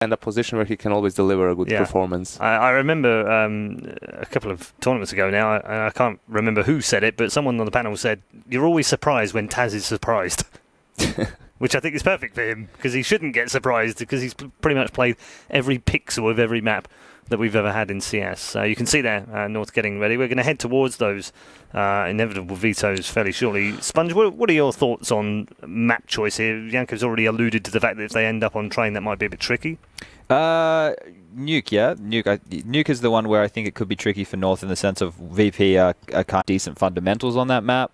and a position where he can always deliver a good performance. I remember a couple of tournaments ago now, and I can't remember who said it, but someone on the panel said, "You're always surprised when Taz is surprised." Which I think is perfect for him, because he shouldn't get surprised, because he's pretty much played every pixel of every map that we've ever had in CS. You can see there, North getting ready. We're going to head towards those inevitable vetoes fairly shortly. Sponge, what are your thoughts on map choice here? Janko's already alluded to the fact that if they end up on train, that might be a bit tricky. Nuke, yeah. Nuke is the one where I think it could be tricky for North in the sense of VP are kind of decent fundamentals on that map.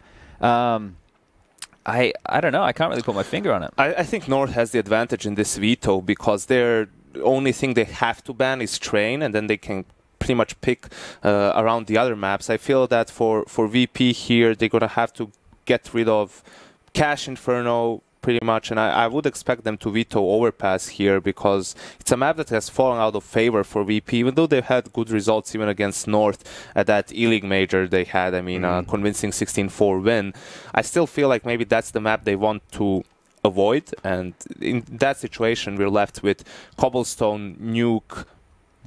I don't know. I can't really put my finger on it. I think North has the advantage in this veto because the only thing they have to ban is train, and then they can pretty much pick around the other maps. I feel that for VP here, they're going to have to get rid of Cash Inferno pretty much, and I would expect them to veto Overpass here because it's a map that has fallen out of favor for VP, even though they've had good results even against North at that E-League Major they had. I mean, convincing 16-4 win. I still feel like maybe that's the map they want to avoid, and in that situation we're left with Cobblestone, Nuke,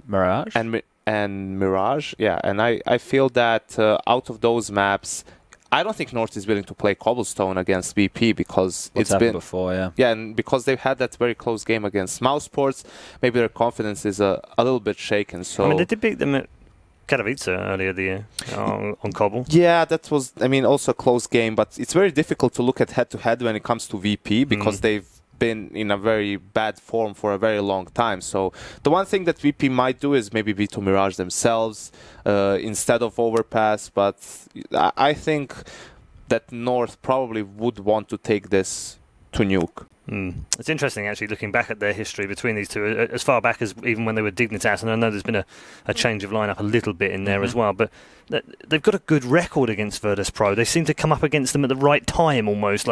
Mirage, and Mirage. Yeah, and I feel that out of those maps, I don't think North is willing to play Cobblestone against VP because it's been before, yeah, and because they've had that very close game against Mousesports, maybe their confidence is a little bit shaken. So I mean, they did beat them at Katowice earlier the year on Cobble. Yeah, that was, I mean, also a close game, but it's very difficult to look at head-to-head when it comes to VP because they've been in a very bad form for a very long time. So the one thing that VP might do is maybe veto Mirage themselves instead of Overpass, but I think that North probably would want to take this to Nuke. It's interesting, actually, looking back at their history between these two, as far back as even when they were Dignitas, and I know there's been a change of lineup a little bit in there as well, but they've got a good record against Virtus.pro. They seem to come up against them at the right time, almost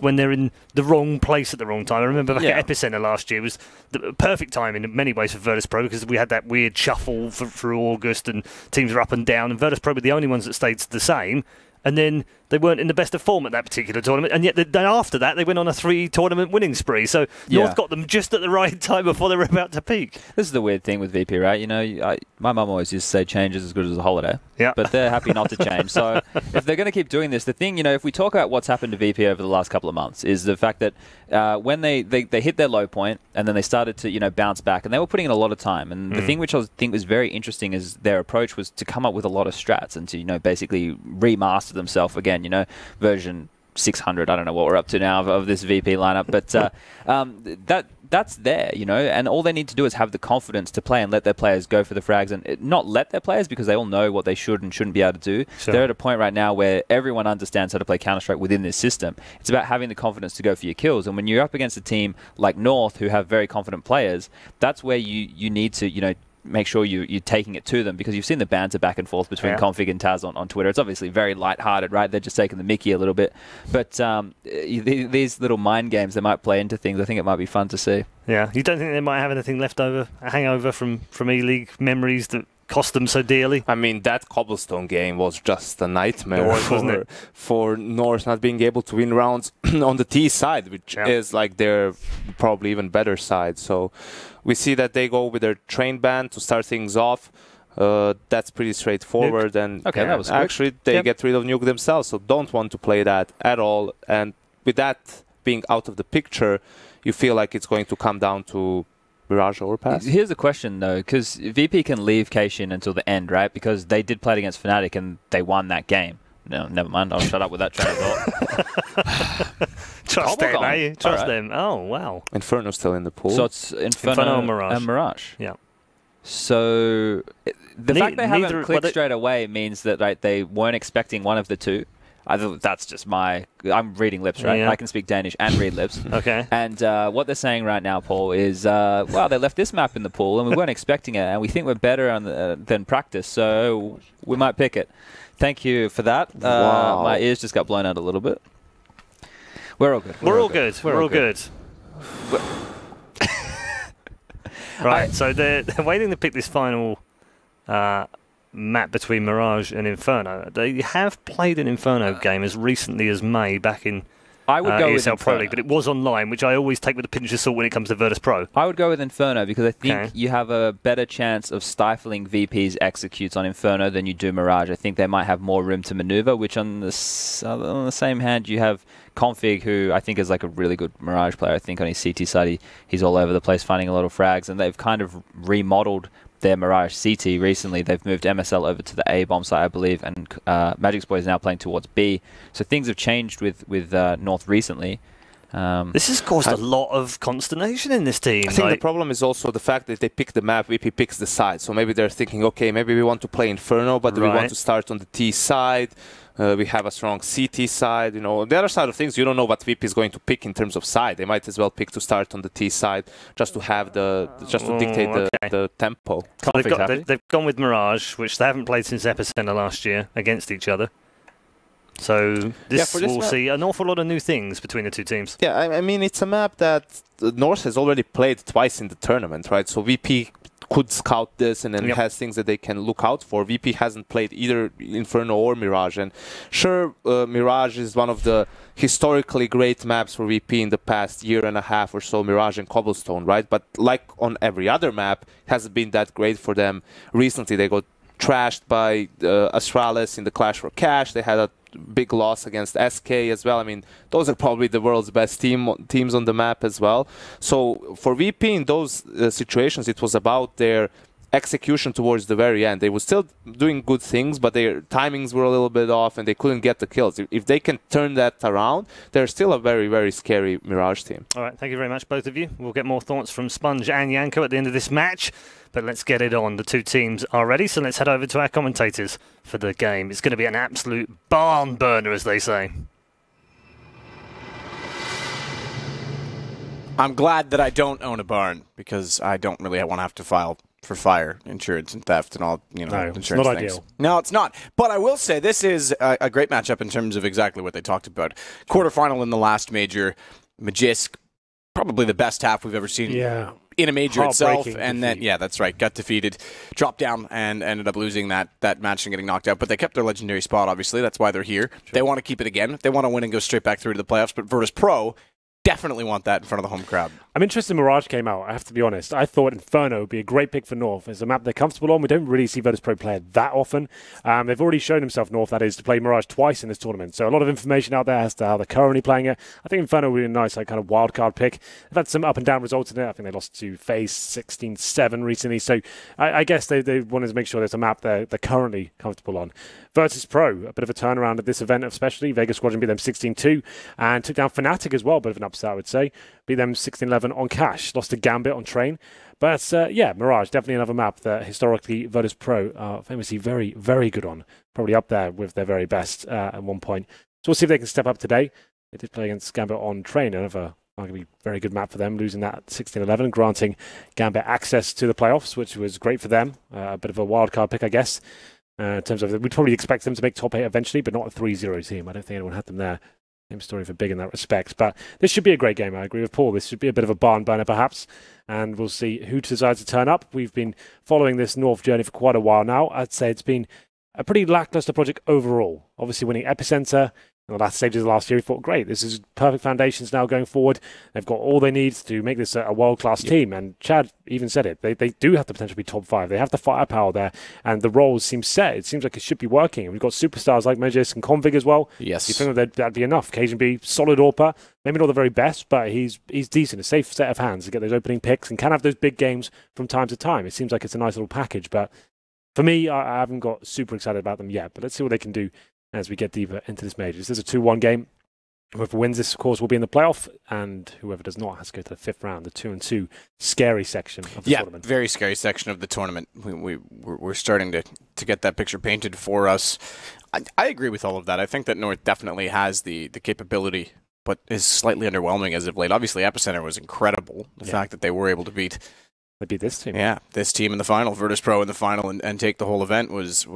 when they're in the wrong place at the wrong time. I remember back at Epicenter last year was the perfect time in many ways for Virtus.pro because we had that weird shuffle through August and teams were up and down, and Virtus.pro were the only ones that stayed the same. And then they weren't in the best of form at that particular tournament, and yet then after that they went on a 3-tournament winning spree. So North got them just at the right time before they were about to peak. This is the weird thing with VP, right? You know, my mum always used to say change is as good as a holiday. Yeah. But they're happy not to change. So if they're going to keep doing this, the thing, you know, if we talk about what's happened to VP over the last couple of months, is the fact that when they hit their low point and then they started to, you know, bounce back, and they were putting in a lot of time. And the thing which I think was very interesting is their approach was to come up with a lot of strats and to, you know, basically remaster themselves again, you know, version 600, I don't know what we're up to now of this VP lineup, but that's there, you know, and all they need to do is have the confidence to play and let their players go for the frags, and not let their players, because they all know what they should and shouldn't be able to do. Sure. They're at a point right now where everyone understands how to play Counter-Strike within this system. It's about having the confidence to go for your kills, and when you're up against a team like North who have very confident players, that's where you need to, you know, make sure you're taking it to them, because you've seen the banter back and forth between Config and Taz on Twitter. It's obviously very light-hearted, right? They're just taking the mickey a little bit. But these little mind games, they might play into things. I think it might be fun to see. Yeah. You don't think they might have anything left over, a hangover from E-League memories that cost them so dearly? I mean, that Cobblestone game was just a nightmare for North not being able to win rounds on the T side, which is like their probably even better side. So we see that they go with their train ban to start things off. That's pretty straightforward. Nuke. And that was actually they get rid of Nuke themselves, so don't want to play that at all. And with that being out of the picture, you feel like it's going to come down to Mirage Overpass. Here's the question, though, because VP can leave Keishin until the end, right? Because they did play it against Fnatic and they won that game. No, never mind. I'll shut up with that train of thought. Trust them, eh? Trust them. Oh, wow. Inferno's still in the pool. So it's Inferno and Mirage. Yeah. So the fact they haven't clicked straight away means that they weren't expecting one of the two. That's just I'm reading lips, right? Yeah. I can speak Danish and read lips. Okay. And what they're saying right now, Paul, is, well, they left this map in the pool and we weren't expecting it, and we think we're better than practice, so we might pick it. Thank you for that. Wow. My ears just got blown out a little bit. We're all good. We're all good. We're all good. Right, so they're waiting to pick this final map between Mirage and Inferno. They have played an Inferno game as recently as May back in I would go with ESL Pro Inferno. League, but it was online, which I always take with a pinch of salt when it comes to Virtus.pro. I would go with Inferno because I think you have a better chance of stifling VP's executes on Inferno than you do Mirage. I think they might have more room to maneuver, which on the same hand, you have Config, who I think is like a really good Mirage player. I think on his CT side, he's all over the place finding a lot of frags, and they've kind of remodeled their Mirage CT recently. They've moved MSL over to the A bomb site, I believe, and Magic's Boy is now playing towards B. So things have changed with North recently. This has caused a lot of consternation in this team. I think the problem is also the fact that they pick the map, VP picks the side. So maybe they're thinking, okay, maybe we want to play Inferno, but we want to start on the T side. We have a strong CT side. You know, the other side of things, you don't know what VP is going to pick in terms of side. They might as well pick to start on the T side just to have to dictate the tempo. They've gone with Mirage, which they haven't played since Epicenter last year, against each other. So this will see an awful lot of new things between the two teams. Yeah, I mean, it's a map that North has already played twice in the tournament, right? So VP could scout this and then has things that they can look out for. VP hasn't played either Inferno or Mirage. And sure, Mirage is one of the historically great maps for VP in the past year and a half or so, Mirage and Cobblestone, right? But like on every other map, it hasn't been that great for them. Recently, they got trashed by Astralis in the Clash for Cash. They had a big loss against SK as well. I mean, those are probably the world's best teams on the map as well. So for VP in those situations, it was about their execution towards the very end. They were still doing good things, but their timings were a little bit off and they couldn't get the kills. If they can turn that around, they're still a very, very scary Mirage team. All right, thank you very much, both of you. We'll get more thoughts from Sponge and Yanko at the end of this match, but let's get it on. The two teams are ready, so let's head over to our commentators for the game. It's going to be an absolute barn burner, as they say. I'm glad that I don't own a barn, because I don't really want to have to file for fire insurance and theft and all, insurance it's not things. ideal. No, it's not. But I will say this is a great matchup in terms of exactly what they talked about. Quarterfinal in the last major, Magisk, probably the best half we've ever seen in a major itself. And then, that's right, got defeated, dropped down, and ended up losing that match and getting knocked out. But they kept their legendary spot, obviously. That's why they're here. Sure. They want to keep it again. They want to win and go straight back through to the playoffs. But Virtus.pro definitely want that in front of the home crowd. I'm interested in Mirage came out, I have to be honest. I thought Inferno would be a great pick for North. It's a map they're comfortable on. We don't really see Virtus.pro play it that often. They've already shown themselves, North, that is, to play Mirage twice in this tournament. So a lot of information out there as to how they're currently playing it. I think Inferno would be a nice kind of wildcard pick. They've had some up and down results in it. I think they lost to FaZe 16-7 recently. So I guess they wanted to make sure there's a map they're currently comfortable on. Virtus.pro, a bit of a turnaround at this event especially. Vegas Squadron beat them 16-2 and took down Fnatic as well, a bit of an upset I would say. Beat them 16-11 on Cash, lost to Gambit on Train. But Mirage, definitely another map that historically Virtus.pro are famously very, very good on. Probably up there with their very best at one point. So we'll see if they can step up today. They did play against Gambit on Train, another arguably very good map for them, losing that 16-11, granting Gambit access to the playoffs, which was great for them. A bit of a wildcard pick, I guess. In terms of, we'd probably expect them to make top 8 eventually, but not a 3-0 team. I don't think anyone had them there. Same story for Big in that respect. But this should be a great game. I agree with Paul. This should be a bit of a barn burner, perhaps. And we'll see who decides to turn up. We've been following this North journey for quite a while now. I'd say it's been a pretty lackluster project overall. Obviously winning Epicenter in the last stages of last year, we thought, great, this is perfect foundations now going forward. They've got all they need to make this a world-class team. And Chad even said it. They do have the potential to be top 5. They have the firepower there, and the roles seem set. It seems like it should be working. We've got superstars like Magisk and Config as well. Yes. You think that'd be enough? Cajun B, solid AWPer. Maybe not the very best, but he's decent. A safe set of hands to get those opening picks and can have those big games from time to time. It seems like it's a nice little package, but for me, I haven't got super excited about them yet. But let's see what they can do as we get deeper into this major. This is a 2-1 game. Whoever wins this, of course, will be in the playoff, and whoever does not has to go to the 5th round, the 2-2 scary section of the tournament. Yeah, very scary section of the tournament. We're starting to get that picture painted for us. I agree with all of that. I think that North definitely has the capability, but is slightly underwhelming as of late. Obviously, Epicenter was incredible. The fact that they were able to beat this team. Yeah, this team in the final, Virtus.pro in the final, and take the whole event was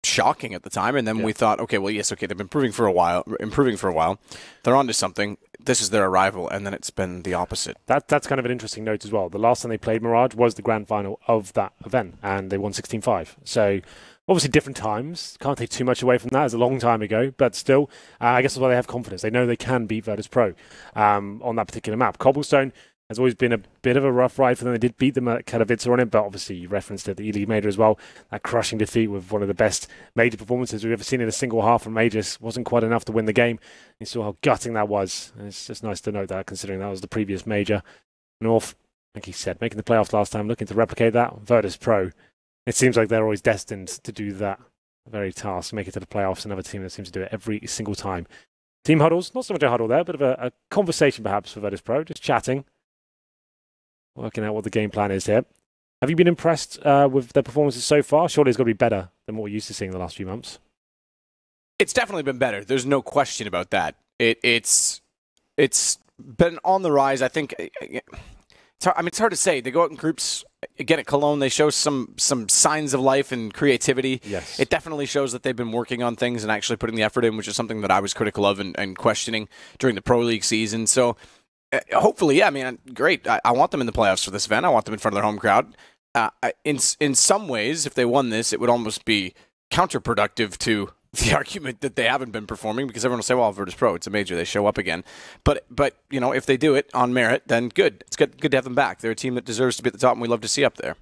shocking at the time. And then we thought, they've been improving for a while. They're onto something. This is their arrival, and then it's been the opposite. That's kind of an interesting note as well. The last time they played Mirage was the grand final of that event, and they won 16-5. So Obviously, different times. Can't take too much away from that. It's a long time ago, but still, I guess that's why they have confidence. They know they can beat Virtus.pro on that particular map. Cobblestone has always been a bit of a rough ride for them. They did beat them at Katowice on it, but obviously you referenced it, the E-League Major as well. That crushing defeat with one of the best major performances we've ever seen in a single half from Majors wasn't quite enough to win the game. You saw how gutting that was. And it's just nice to note that, considering that was the previous major. North, like he said, making the playoffs last time, looking to replicate that. Virtus.pro, it seems like they're always destined to do that very task, make it to the playoffs. Another team that seems to do it every single time. Team huddles, not so much a huddle there, but of a conversation perhaps for Virtus.pro, just chatting. Working out what the game plan is here. Have you been impressed with their performances so far? Surely it's got to be better than what we're used to seeing the last few months. It's definitely been better. There's no question about that. It's been on the rise. I think. It's hard to say. They go out in groups. Again, at Cologne, they show some signs of life and creativity. Yes. It definitely shows that they've been working on things and actually putting the effort in, which is something that I was critical of and questioning during the Pro League season. So. Hopefully, yeah. I mean, great. I want them in the playoffs for this event. I want them in front of their home crowd. In some ways, if they won this, it would almost be counterproductive to the argument that they haven't been performing, because everyone will say, well, Virtus.pro, it's a major. They show up again. But you know, if they do it on merit, then good. It's good to have them back. They're a team that deserves to be at the top, and we love to see up there.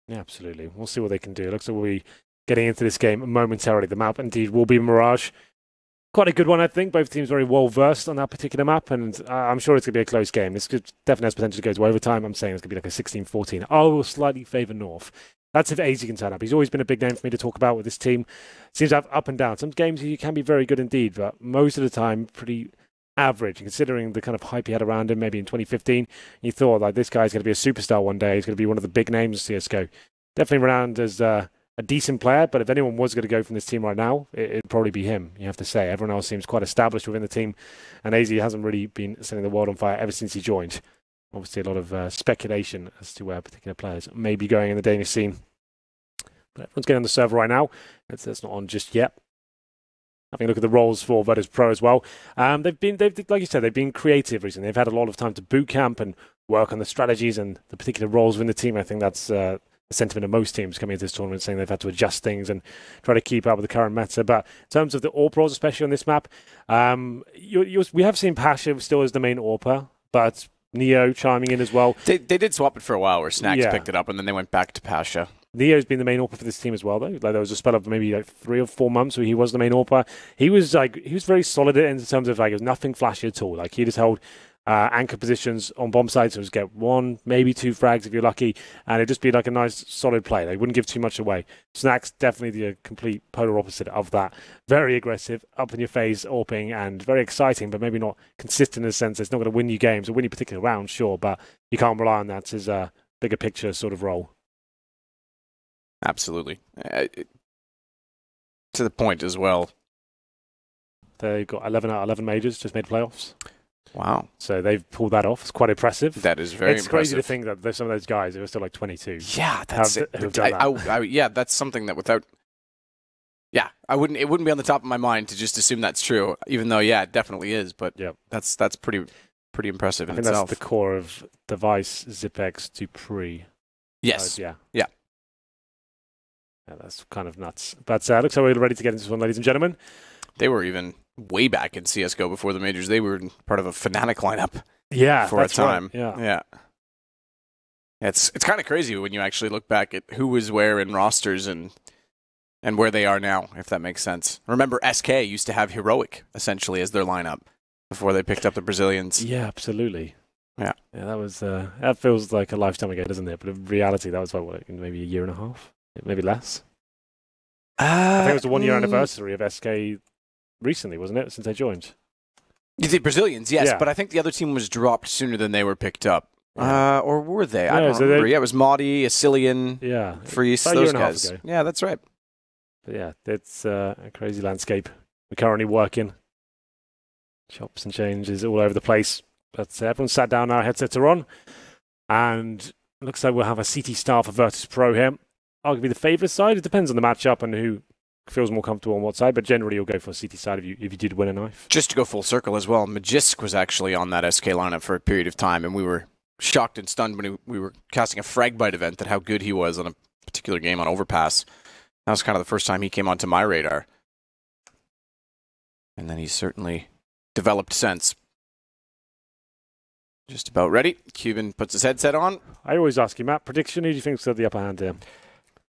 Yeah, absolutely. We'll see what they can do. It looks like we'll be getting into this game momentarily. The map, indeed, will be Mirage. Quite a good one, I think. Both teams very well versed on that particular map, and I'm sure it's going to be a close game. This could definitely has potential to go to overtime. I'm saying it's going to be like a 16-14. I will slightly favour North. That's if AZ can turn up. He's always been a big name for me to talk about with this team. Seems to have up and down. Some games he can be very good indeed, but most of the time pretty average. Considering the kind of hype he had around him, maybe in 2015, you thought like this guy's going to be a superstar one day. He's going to be one of the big names of CS:GO. Definitely renowned as a decent player, but if anyone was going to go from this team right now, it'd probably be him, you have to say. Everyone else seems quite established within the team, and AZ hasn't really been setting the world on fire ever since he joined. Obviously, a lot of speculation as to where particular players may be going in the Danish scene. But everyone's getting on the server right now. That's not on just yet. Having a look at the roles for Virtus.pro as well. They've like you said, they've been creative recently. They've had a lot of time to boot camp and work on the strategies and the particular roles within the team. I think that's the sentiment of most teams coming into this tournament, saying they've had to adjust things and try to keep up with the current meta. But in terms of the AWP roles, especially on this map, we have seen Pasha still as the main AWPer, but Neo chiming in as well. They did swap it for a while where Snacks picked it up, and then they went back to Pasha. Neo's been the main AWPer for this team as well, though. Like, there was a spell of maybe like 3 or 4 months where he was the main AWPer. He was very solid in terms of like it was nothing flashy at all. Like he just held anchor positions on bomb sites, so just get 1, maybe 2 frags if you're lucky, and it'd just be like a nice solid play. They wouldn't give too much away. Snacks definitely the complete polar opposite of that. Very aggressive, up in your face, AWPing, and very exciting, but maybe not consistent in the sense it's not going to win you games or win you particular rounds, sure, but you can't rely on that as a bigger picture sort of role. Absolutely. To the point as well. They've got 11 out of 11 majors, just made playoffs. Wow. So they've pulled that off. It's quite impressive. That is very impressive. It's crazy to think that there's some of those guys who are still like 22. Yeah, that's it. Yeah, that's something that without... Yeah, it wouldn't be on the top of my mind to just assume that's true, even though, yeah, it definitely is. But that's pretty impressive in itself. That's the core of Device, ZipX, Dupree. Yes. Yeah, that's kind of nuts. But looks like we're ready to get into this one, ladies and gentlemen. They were even way back in CSGO before the majors. They were part of a Fnatic lineup for a time. Right. Yeah. It's kind of crazy when you actually look back at who was where in rosters and where they are now, if that makes sense. Remember, SK used to have Heroic, essentially, as their lineup before they picked up the Brazilians. Yeah, absolutely. Yeah, that was that feels like a lifetime ago, doesn't it? But in reality, that was like what, maybe a year and a half, maybe less. I think it was the 1-year anniversary of SK recently, wasn't it? Since they joined. The Brazilians, yes, but I think the other team was dropped sooner than they were picked up. Or were they? I don't remember. It was Maudie, Asilian, Freeze, those guys. Yeah, that's right. But yeah, it's a crazy landscape we're currently working. Chops and changes all over the place. But everyone's sat down now, headsets are on. And it looks like we'll have a CT star for Virtus.pro here. Arguably the favourite side. It depends on the matchup and who feels more comfortable on what side, but generally you'll go for a CT side if you did win a knife. Just to go full circle as well, Magisk was actually on that SK lineup for a period of time, and we were shocked and stunned when we were casting a Fragbite event at how good he was on a particular game on Overpass. That was kind of the first time he came onto my radar. And then he's certainly developed since. Just about ready. Cuban puts his headset on. I always ask you, Matt, prediction, who do you think's got the upper hand here?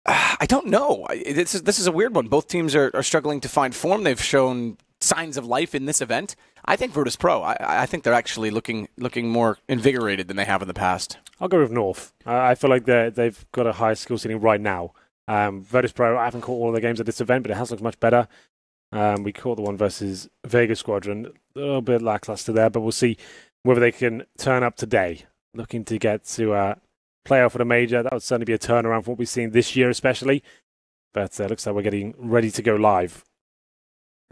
I don't know. This is a weird one. Both teams are struggling to find form. They've shown signs of life in this event. I think Virtus.pro. I think they're actually looking more invigorated than they have in the past. I'll go with North. I feel like they've got a higher skill ceiling right now. Virtus.pro, I haven't caught all the games at this event, but it has looked much better. We caught the one versus Vega Squadron. A little bit lackluster there, but we'll see whether they can turn up today. Looking to get to playoff at a major. That would certainly be a turnaround from what we've seen this year, especially. But looks like we're getting ready to go live.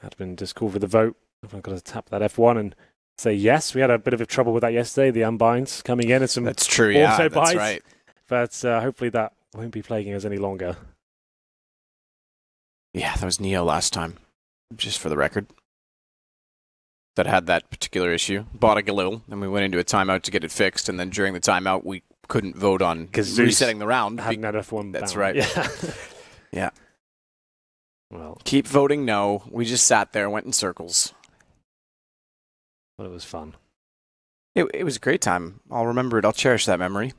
Admin just called for the vote. I've got to tap that F1 and say yes. We had a bit of trouble with that yesterday, the unbinds coming in and some that's true, yeah, auto that's buys. right. But hopefully that won't be plaguing us any longer. Yeah, that was Neo last time, just for the record. That had that particular issue. Bought a Galil, and we went into a timeout to get it fixed, and then during the timeout we couldn't vote on resetting the round. Hadn't had F1 That's bound. right. Yeah. Yeah. Well, keep voting no. We just sat there, went in circles. But it was fun. It was a great time. I'll remember it. I'll cherish that memory.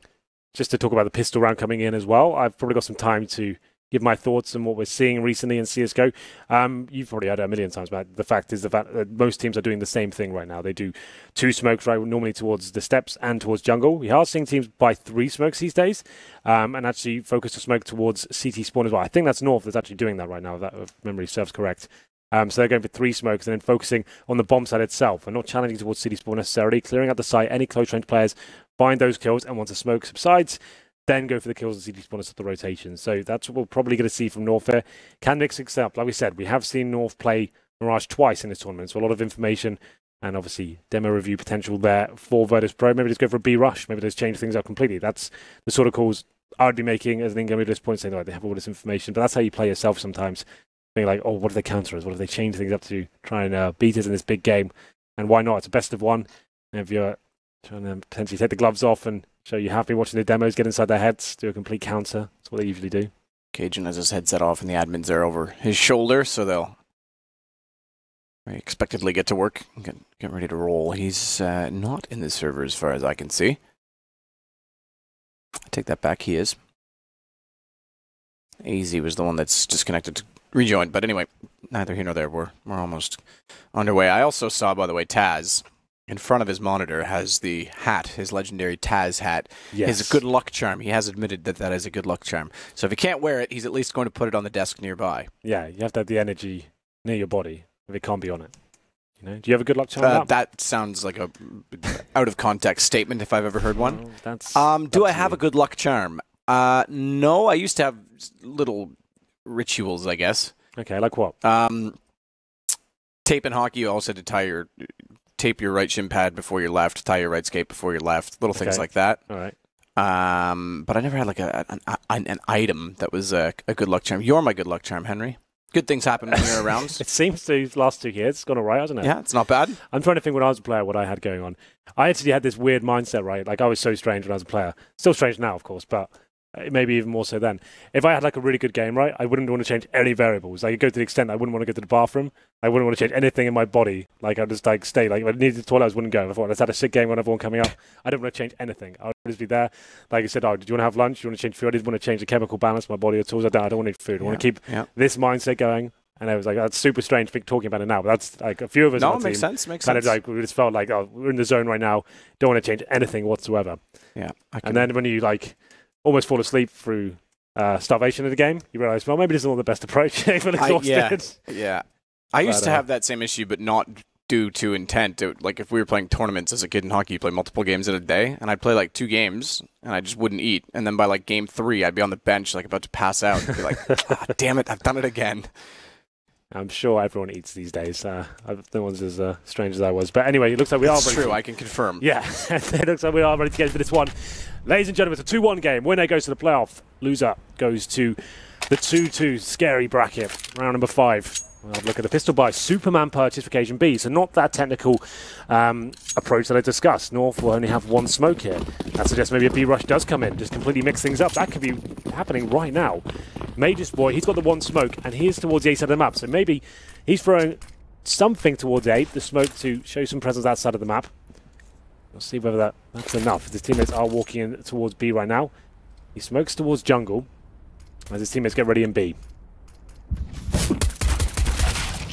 Just to talk about the pistol round coming in as well, I've probably got some time to give my thoughts on what we're seeing recently in CSGO. You've probably heard it a million times, but the fact is that most teams are doing the same thing right now. They do 2 smokes, right, normally towards the steps and towards jungle. We are seeing teams buy 3 smokes these days, and actually focus the smoke towards CT spawn as well. I think that's North that's actually doing that right now, if memory serves correct. So they're going for 3 smokes and then focusing on the bomb side itself and not challenging towards city spawn necessarily, clearing out the site, any close range players, find those kills, and once the smoke subsides, then go for the kills and city spawn and stop the rotation. So that's what we're probably going to see from North here. Can mix things up. Like we said, we have seen North play Mirage twice in this tournament, so a lot of information and obviously demo review potential there for Virtus.pro. Maybe just go for a B rush. Maybe just change things up completely. That's the sort of calls I would be making as an incoming at this point, saying, they have all this information. But that's how you play yourself sometimes. Being like, what if they counter us? What if they change things up to try and beat us in this big game? And why not? It's a best of one. And if you're trying to potentially take the gloves off and show you have been watching the demos, get inside their heads, do a complete counter. That's what they usually do. Cajun has his headset off and the admins are over his shoulder, so they'll very expectedly get to work and get ready to roll. He's not in the server as far as I can see. I take that back, he is. AZ was the one that's disconnected to rejoin, but anyway, neither here nor there. We're almost underway. I also saw, by the way, Taz in front of his monitor has the hat, his legendary Taz hat. Yes. His good luck charm. He has admitted that is a good luck charm. So if he can't wear it, he's at least going to put it on the desk nearby. Yeah, you have to have the energy near your body if it can't be on it. You know, do you have a good luck charm? That sounds like a out of context statement if I've ever heard one. Well, do I have a good luck charm? No, I used to have little rituals, I guess. Okay, like what? Tape in hockey, you also had to tape your right shin pad before your left, tie your right skate before your left, little things like that. All right. But I never had like an item that was a good luck charm. You're my good luck charm, Henry. Good things happen when you're around. It seems to last 2 years. It's gone all right, hasn't it? Yeah, it's not bad. I'm trying to think when I was a player what I had going on. I actually had this weird mindset, right? Like I was so strange when I was a player. Still strange now, of course, but maybe even more so then. If I had like a really good game, right, I wouldn't want to change any variables. I could go to the extent I wouldn't want to go to the bathroom. I wouldn't want to change anything in my body. Like I'd just like stay. Like if I needed the toilet, I wouldn't go. If I thought I had a sick game when everyone coming up, I didn't want to change anything. I would just be there. Like I said, did you want to have lunch? Do you want to change food? I didn't want to change the chemical balance of my body at all. I don't want any food. I want to keep this mindset going. And I was like, that's super strange talking about it now. But that's like a few of us on the team. Makes kind sense. Of like we just felt like, we're in the zone right now. Don't want to change anything whatsoever. Yeah. And then when you like almost fall asleep through starvation of the game, you realise, well, maybe this is not the best approach. I feel exhausted. Yeah. I used to have that same issue, but not due to intent. Like if we were playing tournaments as a kid in hockey, you play multiple games in a day, and I'd play like 2 games, and I just wouldn't eat. And then by like game 3, I'd be on the bench, like about to pass out, and be like, damn it, I've done it again. I'm sure everyone eats these days. No one's as strange as I was. But anyway, it looks like we are ready. That's true, I can confirm. Yeah, it looks like we are ready to get into this one. Ladies and gentlemen, it's a 2-1 game. Winner goes to the playoff. Loser goes to the 2-2 scary bracket. Round number 5. We'll have a look at the pistol buy. Superman purchase for Cajun B. So not that technical approach that I discussed. North will only have 1 smoke here. That suggests maybe a B rush does come in. Just completely mix things up. That could be happening right now. Major's boy, he's got the one smoke, and he's towards the A side of the map. So maybe he's throwing something towards A, the smoke to show some presence outside of the map. We'll see whether that's enough. His teammates are walking in towards B right now. He smokes towards jungle as his teammates get ready in B.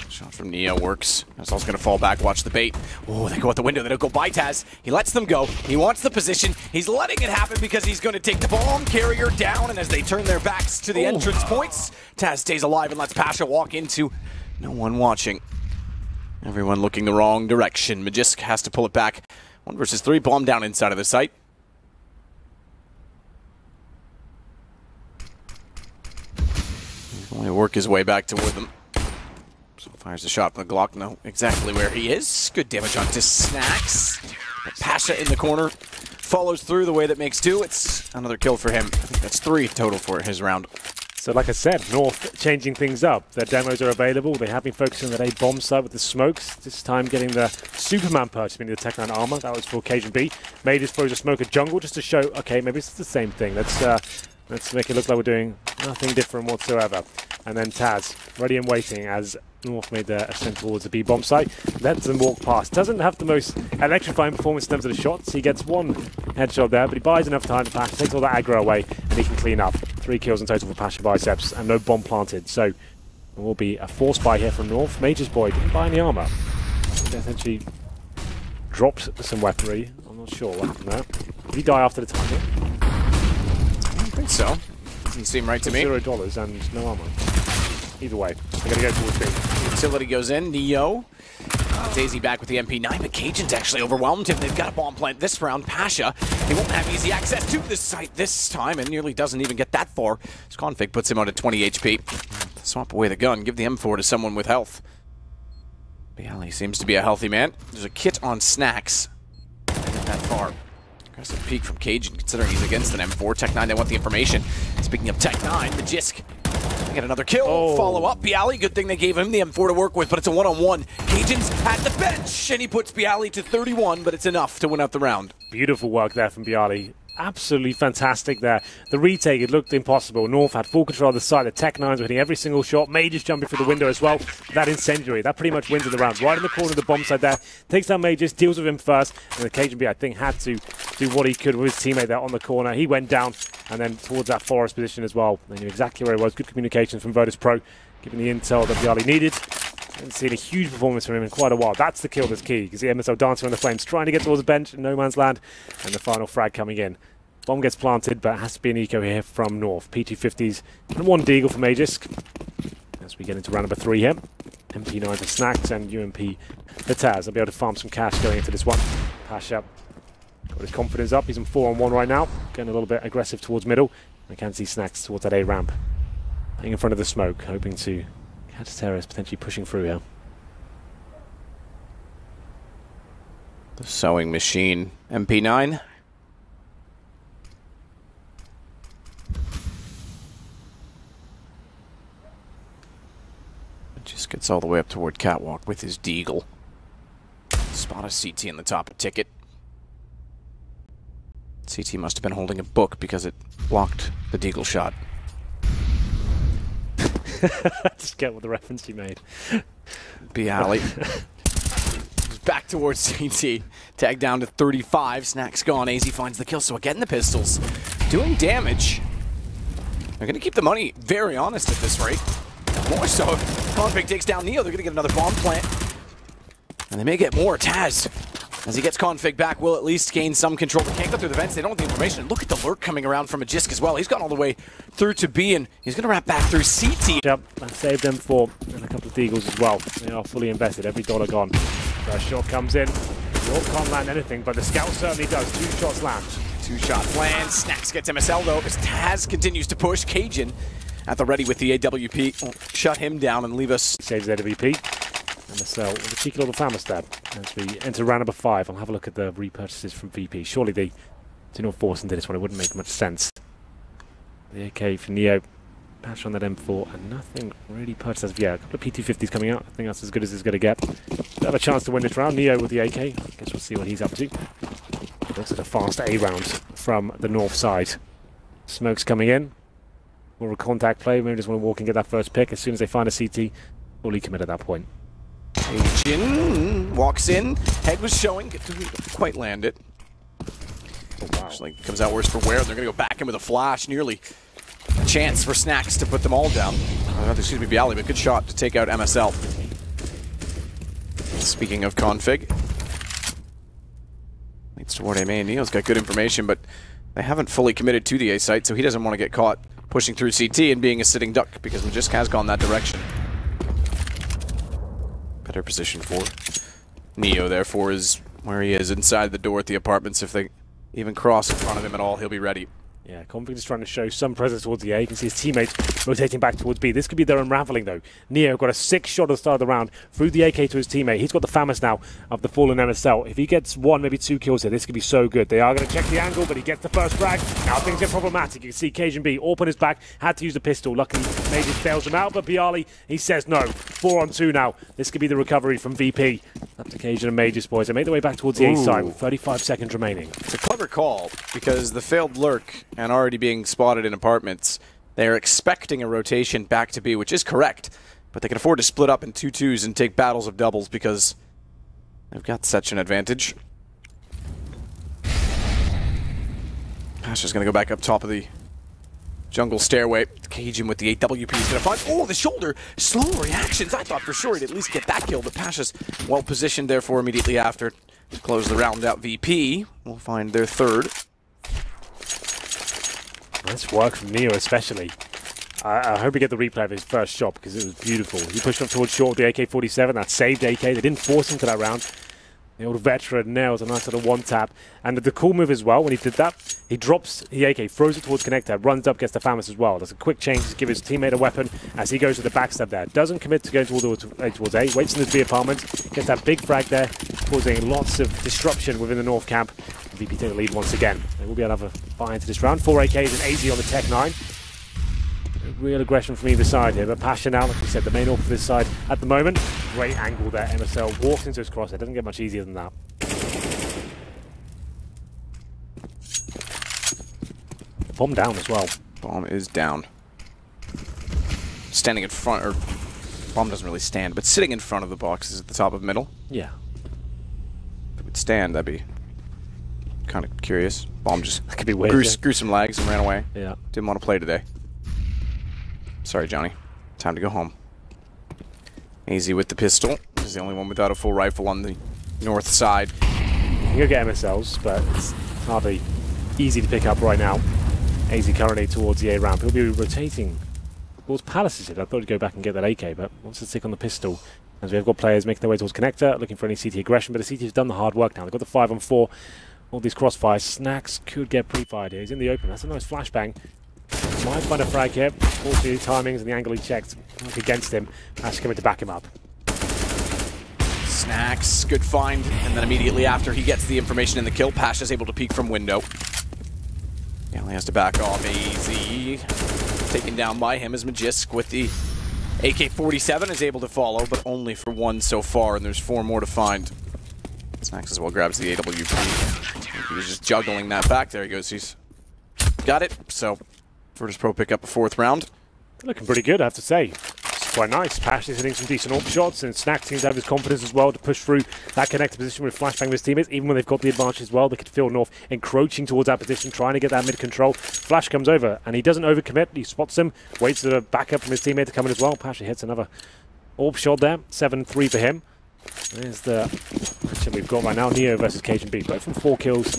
Shot from Neo works. Nasal's going to fall back, watch the bait. Oh, they go out the window. They don't go by Taz. He lets them go. He wants the position. He's letting it happen because he's going to take the bomb carrier down. And as they turn their backs to the entrance points, Taz stays alive and lets Pasha walk into no one watching. Everyone looking the wrong direction. Magisk has to pull it back. 1 versus 3. Bomb down inside of the site. He's going to work his way back toward them. So fires a shot from the Glock. Know exactly where he is. Good damage onto Snacks. But Pasha in the corner follows through the way that makes 2. It's another kill for him. I think that's 3 total for his round. So like I said, North changing things up. Their demos are available. They have been focusing on that A bomb site with the smokes. This time getting the Superman purchase, meaning the Tech-9 armor. That was for occasion B. Major throws a smoke at jungle just to show, okay, maybe it's the same thing. Let's make it look like we're doing nothing different whatsoever. And then Taz, ready and waiting as North made their ascent towards the B bomb site. Lets them walk past. Doesn't have the most electrifying performance in terms of the shots. He gets 1 headshot there, but he buys enough time to Pasha, takes all that aggro away, and he can clean up. 3 kills in total for Pasha Biceps, and no bomb planted. So it will be a force buy here from North. Major's boy didn't buy any armor. He essentially dropped some weaponry. I'm not sure what happened there. Did he die after the target? I don't think so. Doesn't seem right to me. $0 and no armor. Either way, they're going to go towards B. Utility goes in. Neo. Daisy back with the MP9, but Cajun's actually overwhelmed him. They've got a bomb plant this round. Pasha, he won't have easy access to this site this time, and nearly doesn't even get that far. His config puts him out at 20 HP. Swap away the gun. Give the M4 to someone with health. Bialy seems to be a healthy man. There's a kit on Snacks. Not that far. Aggressive peek from Cajun, considering he's against an M4. Tech-9, they want the information. Speaking of Tech-9, Magisk. Get another kill. Oh. Follow up. Bialy, good thing they gave him the M4 to work with, but it's a one-on-one. Cajun's at the bench, and he puts Bialy to 31, but it's enough to win out the round. Beautiful work there from Bialy. Absolutely fantastic there. The retake, it looked impossible. North had full control of the site. The Tech-9s were hitting every single shot. Majors jumping through the window as well. That incendiary, that pretty much wins in the round. Right in the corner of the bomb side there. Takes down Majors, deals with him first. And the Cajun B, I think, had to do what he could with his teammate there on the corner. He went down and then towards that forest position as well. They knew exactly where he was. Good communications from Virtus.pro, giving the intel that Bialy needed. Haven't seen a huge performance from him in quite a while. That's the kill that's key. You can see MSL dancing on the flames, trying to get towards the bench in no man's land. And the final frag coming in. Bomb gets planted, but it has to be an eco here from North. P250s and 1 deagle for Magisk. As we get into round number 3 here. MP9 for Snacks and UMP for Taz. They'll be able to farm some cash going into this one. Pasha got his confidence up. He's on 4-on-1 right now. Going a little bit aggressive towards middle. I can see Snacks towards that A ramp. Playing in front of the smoke, hoping to catch terrorists potentially pushing through here. The sewing machine. MP9. Just gets all the way up toward Catwalk with his deagle. Spot a CT in the top of ticket. CT must have been holding a book because it blocked the deagle shot. Just get what the reference you made. Bialy. Back towards CT. Tag down to 35. Snacks gone. AZ finds the kill. So again, the pistols doing damage. They're going to keep the money very honest at this rate. More so, if Config takes down Neo, they're going to get another bomb plant. And they may get more. Taz, as he gets Config back, will at least gain some control. They can't go through the vents. They don't have the information. Look at the lurk coming around from Magisk as well. He's gone all the way through to B, and he's going to wrap back through CT. Yep, and saved them for and a couple of deagles as well. They are fully invested. Every dollar gone. First shot comes in. York can't land anything, but the scout certainly does. 2 shots land. 2 shots land. Snacks gets MSL though, as Taz continues to push. Cajun at the ready with the AWP. Will shut him down and leave us. Saves AWP. MSL with a cheeky little famous stab. As we enter round number 5, I'll have a look at the repurchases from VP. Surely they do not force into this one. It wouldn't make much sense. The AK for Neo. Patch on that M4 and nothing really purchased as of yet. A couple of P250s coming out. I think that's as good as it's going to get. They have a chance to win this round. Neo with the AK. I guess we'll see what he's up to. Looks like a fast A round from the north side. Smoke's coming in. more of a contact play. Maybe just want to walk and get that first pick. As soon as they find a CT, fully commit at that point. Jin walks in, head was showing, didn't quite land it. Oh, wow. Actually, comes out worse for wear. They're going to go back in with a flash, nearly a chance for Snacks to put them all down. Excuse me, Bialy, but good shot to take out MSL. Speaking of config, leads toward A main. Neo's got good information, but they haven't fully committed to the A site, so he doesn't want to get caught pushing through CT and being a sitting duck, because Magisk has gone that direction. Better position for Neo, therefore, is where he is, inside the door at the apartments. If they even cross in front of him at all, he'll be ready. Yeah, Config is trying to show some presence towards the A. You can see his teammates rotating back towards B. This could be their unraveling, though. Neo got a 6 shot at the start of the round through the AK to his teammate. He's got the FAMAS now of the fallen MSL. If he gets 1, maybe 2 kills here, this could be so good. They are going to check the angle, but he gets the first frag. Now things get problematic. You can see Cajun B, AWP on his back, had to use the pistol. Luckily, Major fails him out, but Bialy, he says no. 4 on 2 now. This could be the recovery from VP. Up to Cajun and Major's boys. They make their way back towards the A side with 35 seconds remaining. It's a clever call, because the failed lurk and already being spotted in apartments, they're expecting a rotation back to B, which is correct, but they can afford to split up in 2-2s and take battles of doubles because they've got such an advantage. Pasha's going to go back up top of the jungle stairway. Cajun with the 8WP is going to find... Oh, the shoulder! Slow reactions! I thought for sure he'd at least get that kill, but Pasha's well positioned, therefore, immediately after to close the round out. VP will find their third. Nice work from Neo, especially. I hope we get the replay of his first shot, because it was beautiful. He pushed up towards short with the AK-47. That saved AK. They didn't force him to that round. The old veteran nails a nice little one-tap. And the cool move as well, when he did that, he drops the AK, throws it towards connector, runs up, gets the FAMAS as well. Does a quick change to give his teammate a weapon as he goes to the backstab there. Doesn't commit to going towards A, waits in the B apartment, gets that big frag there, causing lots of disruption within the North camp. VP take the lead once again. They will be able to have a buy into this round. 4 AKs and AZ on the Tech 9. Real aggression from either side here, but Pasha now, like we said, the main AWP for this side at the moment. Great angle there. MSL walks into his crosshair. Doesn't get much easier than that. Bomb down as well. Bomb is down. Standing in front, or bomb doesn't really stand, but sitting in front of the boxes at the top of middle. Yeah. If it would stand, that'd be kind of curious. Bomb just that could be weird, grew some legs and ran away. Yeah. Didn't want to play today. Sorry, Johnny. Time to go home. AZ with the pistol. He's the only one without a full rifle on the north side. You can go get MSLs, but it's hardly easy to pick up right now. AZ currently towards the A ramp. He'll be rotating towards Palaces here. I thought he'd go back and get that AK, but wants to stick on the pistol. As we've got players making their way towards connector, looking for any CT aggression, but the CT has done the hard work now. They've got the 5 on 4. All these crossfires. Snacks could get pre-fired here. He's in the open. That's a nice flashbang. Might find a frag here. Fortunately, the timings and the angle he checked work against him. Pasha coming to back him up. Snacks, good find, and then immediately after he gets the information in the kill, Pasha's able to peek from window. He only has to back off. AZ taken down by him as Magisk with the AK-47 is able to follow, but only for 1 so far, and there's 4 more to find. Snacks as well grabs the AWP. He was just juggling that back. There he goes. He's got it. So Virtus.pro pick up a 4th round. Looking pretty good, I have to say. It's quite nice. Passion's hitting some decent AWP shots, and Snack seems to have his confidence as well to push through that connected position with flashbang with his teammates. Even when they've got the advantage as well, they could feel North encroaching towards that position, trying to get that mid control. Flash comes over, and he doesn't overcommit. He spots him, waits for the backup from his teammate to come in as well. Pasha hits another AWP shot there. 7-3 for him. There's the matchup we've got right now. Neo versus Cajun B. Both from 4 kills.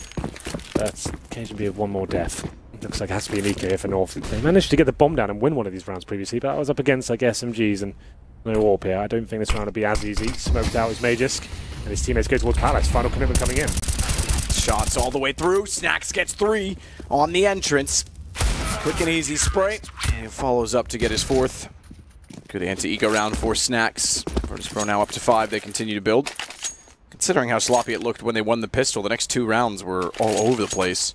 That's Cajun B with 1 more death. Looks like it has to be an eco here for North. They managed to get the bomb down and win one of these rounds previously, but I was up against, like, SMGs and no AWP here. I don't think this round will be as easy. Smoked out is Magisk, and his teammates go towards Palace. Final commitment coming in. Shots all the way through. Snacks gets 3 on the entrance. Quick and easy spray. And follows up to get his 4th. Good anti-eco round for Snacks. Virtus.pro now up to 5. They continue to build. Considering how sloppy it looked when they won the pistol, the next 2 rounds were all over the place.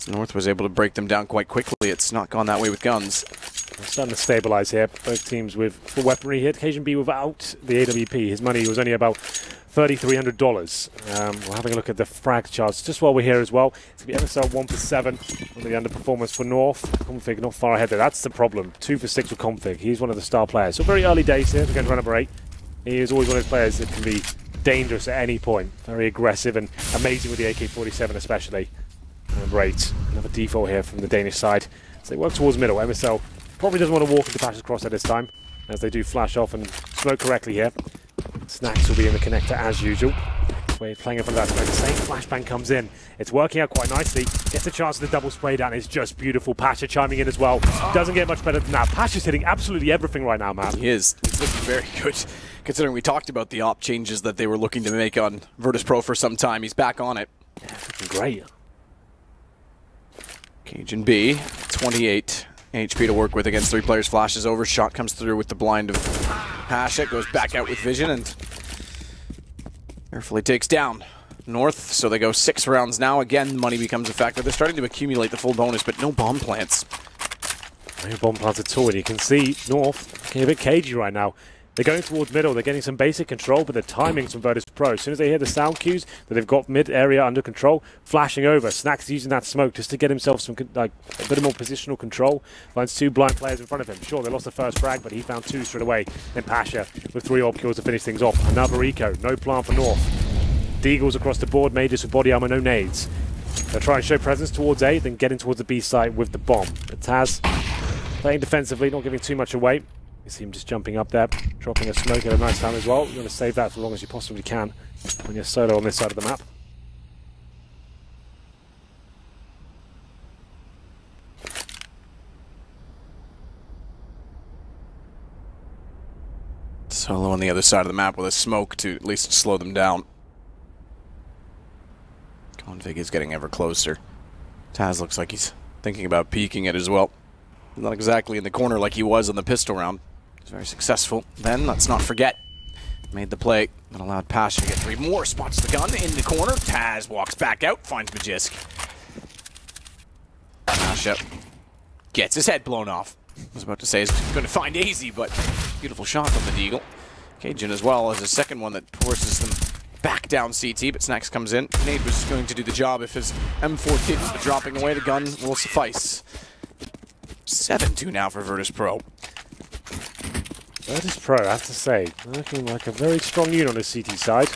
North was able to break them down quite quickly. It's not gone that way with guns. We're starting to stabilise here. Both teams with full weaponry here. Cajun B without the AWP. His money was only about $3,300. We're having a look at the frag charts just while we're here as well. It's going to be MSL 1 for 7 on the underperformance for North. Config not far ahead there. That's the problem. 2 for 6 with Config. He's one of the star players. So very early days here. We're going to run number 8. He is always one of those players that can be dangerous at any point. Very aggressive and amazing with the AK-47 especially. Number 8. Another default here from the Danish side. So they work towards middle. MSL probably doesn't want to walk into Pash's crosshair this time, as they do flash off and smoke correctly here. Snacks will be in the connector as usual. We're playing in front of that smoke. The same flashbang comes in. It's working out quite nicely. Gets a chance of the double spray down. It's just beautiful. Pasha chiming in as well. Doesn't get much better than that. Pasha's hitting absolutely everything right now, man. He is. He's looking very good, considering we talked about the op changes that they were looking to make on Virtus.pro for some time. He's back on it. Yeah, looking great. Cajun B, 28 HP to work with against 3 players. Flashes over. Shot comes through with the blind of Pasha. Goes back out with vision and carefully takes down North. So they go 6 rounds now. Again, money becomes a factor. They're starting to accumulate the full bonus, but no bomb plants. No bomb plants at all. And you can see North getting a bit cagey right now. They're going towards middle. They're getting some basic control, but the timings from Virtus.pro. As soon as they hear the sound cues that they've got mid area under control, flashing over. Snacks using that smoke just to get himself some a bit more positional control. Finds 2 blind players in front of him. Sure, they lost the first frag, but he found 2 straight away. Then Pasha with 3 orb kills to finish things off. Another eco. No plan for North. Deagles across the board. Majors with body armor, no nades. They'll try and show presence towards A, then get in towards the B site with the bomb. But Taz playing defensively, not giving too much away. You see him just jumping up there, dropping a smoke at a nice time as well. You want to save that for as long as you possibly can when you're solo on this side of the map. Solo on the other side of the map with a smoke to at least slow them down. Config is getting ever closer. Taz looks like he's thinking about peeking it as well. Not exactly in the corner like he was on the pistol round. He's very successful. Then, let's not forget, made the play that allowed Pasha to get 3 more. Spots the gun in the corner. Taz walks back out, finds Magisk. Pasha gets his head blown off. I was about to say he's going to find AZ, but beautiful shot from the Deagle. Cajun as well as a second one that forces them back down CT, but Snacks comes in. Nade was going to do the job if his M4 didn't. Dropping away, the gun will suffice. 7-2 now for Virtus.pro. Virtus.pro, I have to say, looking like a very strong unit on the CT side.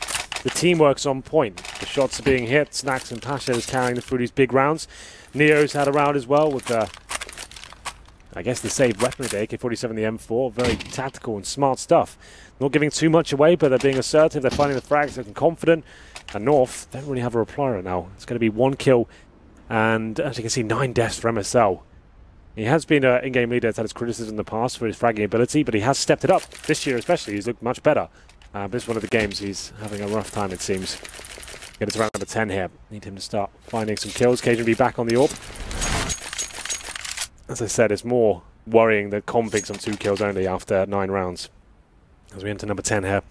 The teamwork's on point. The shots are being hit. Snacks and Pasha is carrying through these big rounds. Neo's had a round as well with I guess the saved weapon of the AK-47, the M4. Very tactical and smart stuff. Not giving too much away, but they're being assertive. They're finding the frags, looking confident. And North don't really have a reply right now. It's going to be 1 kill and, as you can see, 9 deaths for MSL. He has been an in-game leader that's had his criticism in the past for his fragging ability, but he has stepped it up. This year especially, he's looked much better. This is one of the games he's having a rough time, it seems. Get it to round number 10 here. Need him to start finding some kills. Cajun will be back on the orb. As I said, it's more worrying that Config's on 2 kills only after 9 rounds. As we enter number 10 here.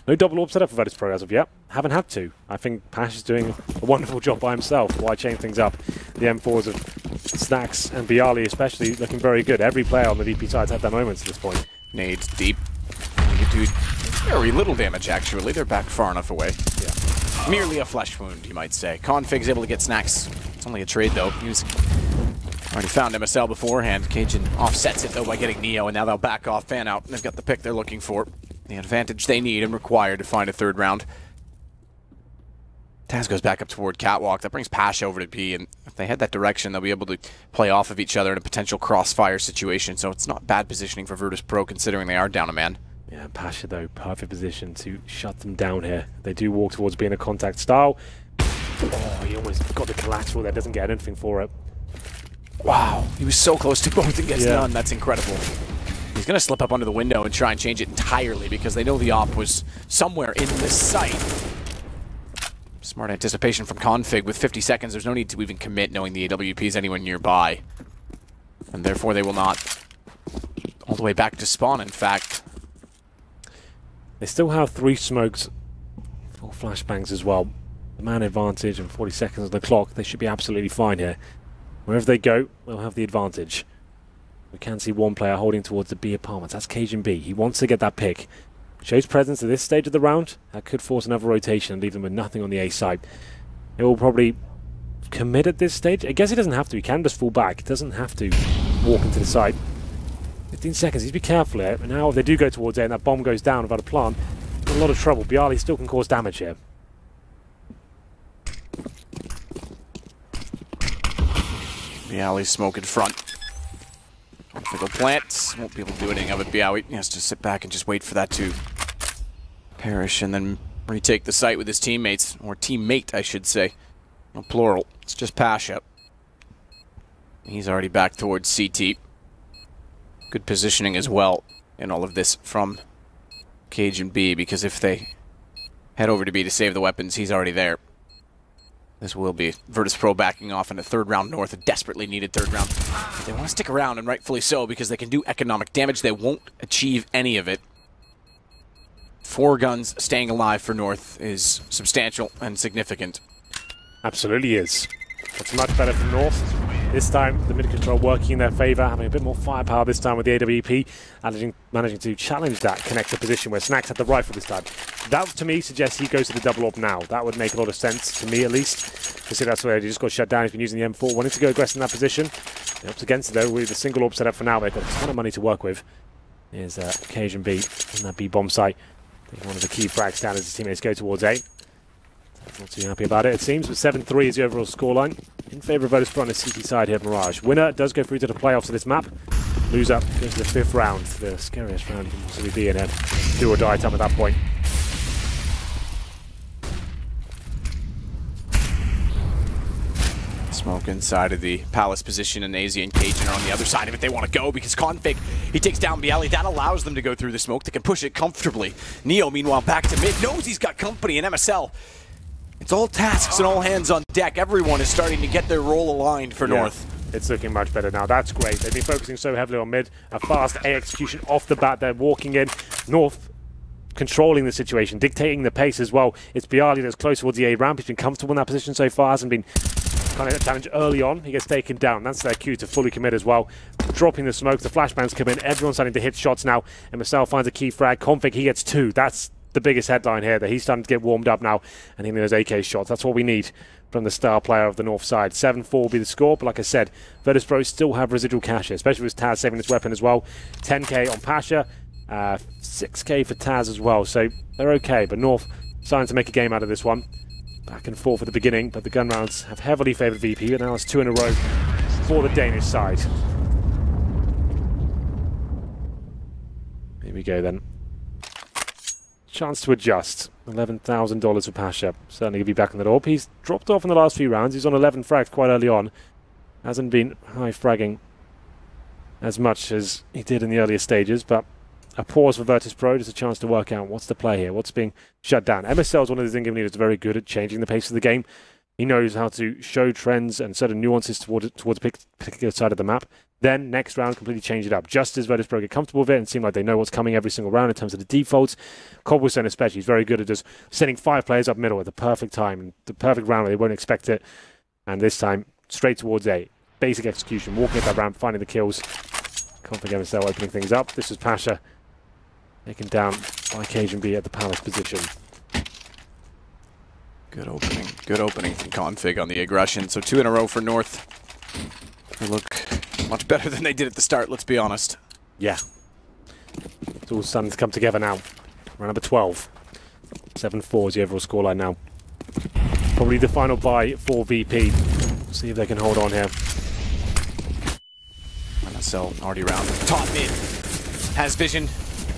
No double orb setup for Virtus.pro as of yet. Haven't had to. I think Pash is doing a wonderful job by himself. Why change things up? The M4s of Snacks and Bialy especially looking very good. Every player on the VP side's had their moments at this point. Nades deep. You do very little damage actually. They're back far enough away. Yeah. Merely a flesh wound, you might say. Config's able to get Snacks. It's only a trade though. He's already found MSL beforehand. Cajun offsets it though by getting Neo, and now they'll back off, fan out, and they've got the pick they're looking for. The advantage they need and require to find a 3rd round. Taz goes back up toward Catwalk. That brings Pash over to B, and if they head that direction, they'll be able to play off of each other in a potential crossfire situation. So it's not bad positioning for Virtus.pro considering they are down a man. Yeah, Pasha though, perfect position to shut them down here. They do walk towards being a contact style. Oh, he almost got the collateral there, doesn't get anything for it. Wow, he was so close to both and gets none. That's incredible. He's going to slip up under the window and try and change it entirely because they know the op was somewhere in this site. Smart anticipation from Config. With 50 seconds, there's no need to even commit knowing the AWP is anywhere nearby. And therefore they will not all the way back to spawn, in fact. They still have 3 smokes, 4 flashbangs as well. The man advantage and 40 seconds on the clock. They should be absolutely fine here. Wherever they go, they'll have the advantage. We can see one player holding towards the B apartments. That's Cajun B. He wants to get that pick. Shows presence at this stage of the round. That could force another rotation and leave them with nothing on the A side. It will probably commit at this stage. I guess he doesn't have to. He can just fall back. He doesn't have to walk into the side. 15 seconds. He's be careful here. And now if they do go towards A and that bomb goes down without a plant, a lot of trouble. Bialy still can cause damage here. Bialy's smoke in front. Config plant. Won't be able to do anything of it. Bialy has to sit back and just wait for that to perish and then retake the site with his teammates. Or teammate, I should say. No plural. It's just Pasha. He's already back towards CT. Good positioning as well in all of this from Cajun B, because if they head over to B to save the weapons, he's already there. This will be Virtus.pro backing off in a third round north, a desperately needed third round. They want to stick around, and rightfully so, because they can do economic damage. They won't achieve any of it. 4 guns staying alive for North is substantial and significant. Absolutely is. It's much better for North. This time, the mid-control working in their favour, having a bit more firepower this time with the AWP, managing to challenge that connector position where Snax had the rifle this time. That, to me, suggests he goes to the double AWP now. That would make a lot of sense, to me at least. You see, that's where he just got shut down. He's been using the M4, wanting to go aggressive in that position. He opts against it, though, with the single AWP set up for now. They've got a ton of money to work with. Here's Cajun B in that B bomb site. Taking one of the key frags down as his teammates go towards A. Not too happy about it, it seems, but 7-3 is the overall scoreline in favour of Virtus.pro on the CT side here at Mirage. Winner does go through to the playoffs of this map. Loser goes to the 5th round, the scariest round you can possibly be in. Do or die time at that point. Smoke inside of the Palace position, and AZ and Cajun are on the other side of it. They want to go because Config, he takes down Bialy. That allows them to go through the smoke. They can push it comfortably. Neo, meanwhile, back to mid. Knows he's got company in MSL. It's all tasks and all hands on deck. Everyone is starting to get their role aligned for North. It's looking much better now. That's great. They've been focusing so heavily on mid. A fast A execution off the bat. They're walking in. North controlling the situation, dictating the pace as well. It's Bialy that's close towards the A ramp. He's been comfortable in that position so far. Hasn't been kind of a challenge early on. He gets taken down. That's their cue to fully commit as well. Dropping the smoke. The flashbangs come in. Everyone's starting to hit shots now. And Marcel finds a key frag. Config, he gets 2. That's the biggest headline here, that he's starting to get warmed up now and hitting those AK shots. That's what we need from the star player of the North side. 7-4 will be the score, but like I said, Virtus.pro still have residual cash here, especially with Taz saving his weapon as well. 10k on Pasha, 6k for Taz as well, so they're okay, but North starting to make a game out of this one. Back and forth at the beginning, but the gun rounds have heavily favoured VP, and now it's 2 in a row for the Danish side. Here we go then. Chance to adjust. $11,000 for Pasha. Certainly going to be back on the door. He's dropped off in the last few rounds. He's on 11 frags quite early on. Hasn't been high fragging as much as he did in the earlier stages, but a pause for Virtus.pro, just a chance to work out what's the play here, what's being shut down. MSL is one of the Zingam leaders very good at changing the pace of the game. He knows how to show trends and certain nuances towards a particular side of the map. Then, next round, completely change it up. Just as Virtus.pro get comfortable with it and seem like they know what's coming every single round in terms of the defaults, Cobblestone especially is very good at just sending 5 players up middle at the perfect time, and the perfect round where they won't expect it. And this time, straight towards A. Basic execution, walking at that ramp, finding the kills. Config MSL opening things up. This is Pasha taken down by Cajun B at the Palace position. Good opening from Config on the aggression. So 2 in a row for North. They look much better than they did at the start, let's be honest. Yeah. It's all starting to come together now. Round number 12. 7-4 is the overall scoreline now. Probably the final buy for VP. See if they can hold on here. MSL already round. Top mid. Has vision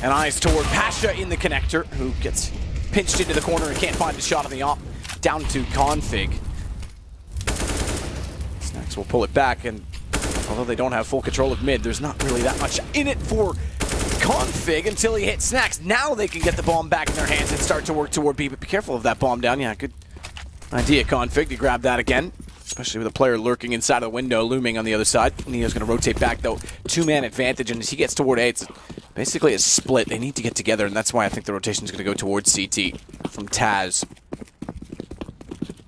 and eyes toward Pasha in the connector, who gets pinched into the corner and can't find a shot on the op. Down to Config. Snax will pull it back, and although they don't have full control of mid, there's not really that much in it for Config until he hits Snax. Now they can get the bomb back in their hands and start to work toward B, but be careful of that bomb down. Yeah, good idea, Config, to grab that again, especially with a player lurking inside of the window, looming on the other side. Neo's going to rotate back, though. 2-man advantage, and as he gets toward A, it's basically a split. They need to get together, and that's why I think the rotation is going to go towards CT from Taz.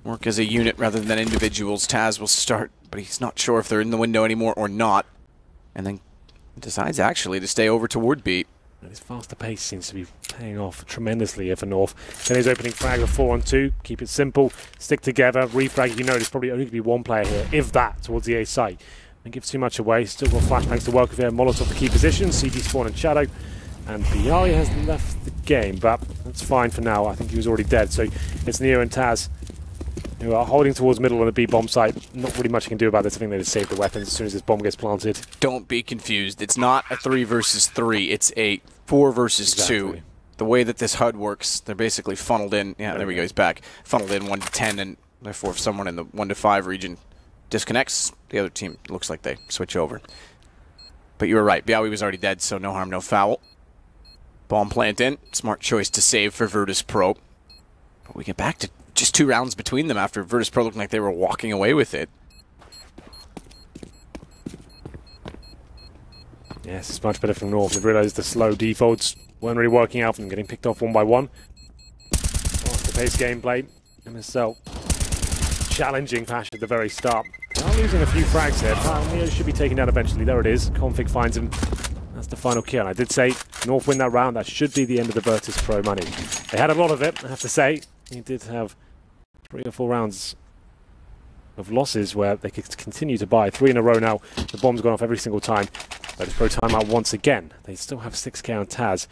Work as a unit rather than individuals. Taz will start, but he's not sure if they're in the window anymore or not. And then decides actually to stay over toward B. And his faster pace seems to be paying off tremendously here for North. Then he's opening frag of 4-on-2. Keep it simple. Stick together. Refrag, you know, there's probably only going to be one player here, if that, towards the A site. Don't give too much away. Still got flashbangs to work with here. Molotov for key positions. CT spawn and Shadow. And Bialy has left the game, but that's fine for now. I think he was already dead. So it's Neo and Taz who are holding towards middle on the B bomb site. Not really much you can do about this. I think they just save the weapons as soon as this bomb gets planted. Don't be confused. It's not a 3 versus 3. It's a 4 versus 2. The way that this HUD works, they're basically funneled in. Yeah, there we go. He's back. Funneled in 1 to 10, and therefore if someone in the 1 to 5 region disconnects, the other team looks like they switch over. But you were right. Bialy was already dead, so no harm, no foul. Bomb plant in. Smart choice to save for Virtus.pro. But we get back to just 2 rounds between them after Virtus.pro looking like they were walking away with it. Yes, it's much better from North. They've realised the slow defaults weren't really working out for them, getting picked off 1 by 1. Faster pace gameplay. MSL challenging Pash at the very start. Now losing a few frags here. Neo should be taken down eventually. There it is. Config finds him. That's the final kill. And I did say North win that round. That should be the end of the Virtus.pro money. They had a lot of it, I have to say. He did have 3 or 4 rounds of losses where they could continue to buy. 3 in a row now. The bomb's gone off every single time. Virtus.pro timeout once again. They still have 6k on Taz.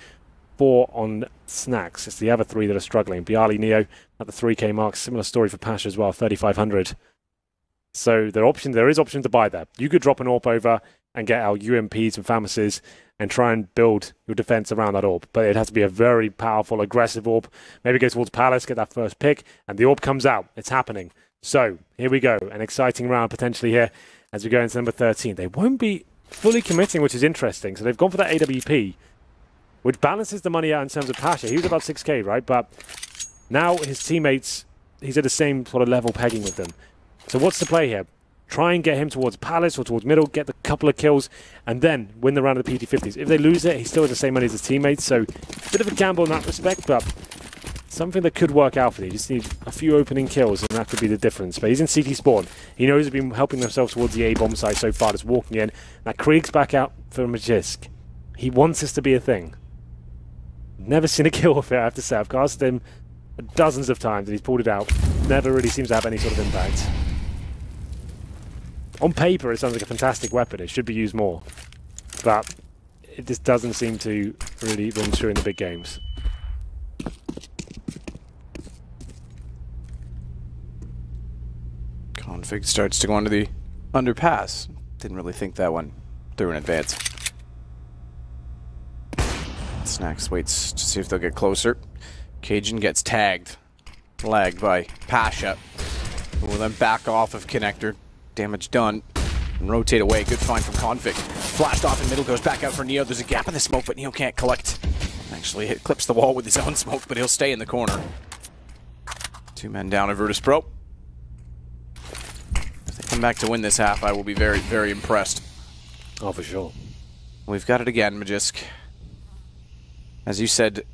4 on Snacks. It's the other 3 that are struggling. Bialy, Neo at the 3k mark. Similar story for Pasha as well, 3,500. So there is option to buy there. You could drop an AWP over and get our UMPs and FAMASs and try and build your defense around that AWP. But it has to be a very powerful, aggressive AWP. Maybe go towards Palace, get that first pick, and the AWP comes out. It's happening. So here we go. An exciting round potentially here as we go into number 13. They won't be fully committing, which is interesting. So they've gone for that AWP, which balances the money out in terms of Pasha. He was about 6k, right? But now his teammates, he's at the same sort of level pegging with them. So what's the play here? Try and get him towards Palace or towards middle, get the couple of kills, and then win the round of the PT50s. If they lose it, he still has the same money as his teammates, so a bit of a gamble in that respect, but something that could work out for them. You just need a few opening kills, and that could be the difference. But he's in CT spawn. He knows he's been helping themselves towards the A bomb site so far, just walking in. Now Krieg's back out for Magisk. He wants this to be a thing. Never seen a kill with it, I have to say. I've cast him dozens of times, and he's pulled it out. Never really seems to have any sort of impact. On paper, it sounds like a fantastic weapon. It should be used more. But it just doesn't seem to really run true in the big games. Config starts to go onto the underpass. Didn't really think that one through in advance. Snacks waits to see if they'll get closer. Cajun gets tagged. Lagged by Pasha. Who will then back off of Connector. Damage done. And rotate away. Good find from Config. Flashed off in middle. Goes back out for Neo. There's a gap in the smoke, but Neo can't collect. Actually, it clips the wall with his own smoke, but he'll stay in the corner. 2 men down at Virtus.pro. If they come back to win this half, I will be very, very impressed. Oh, for sure. We've got it again, Magisk. As you said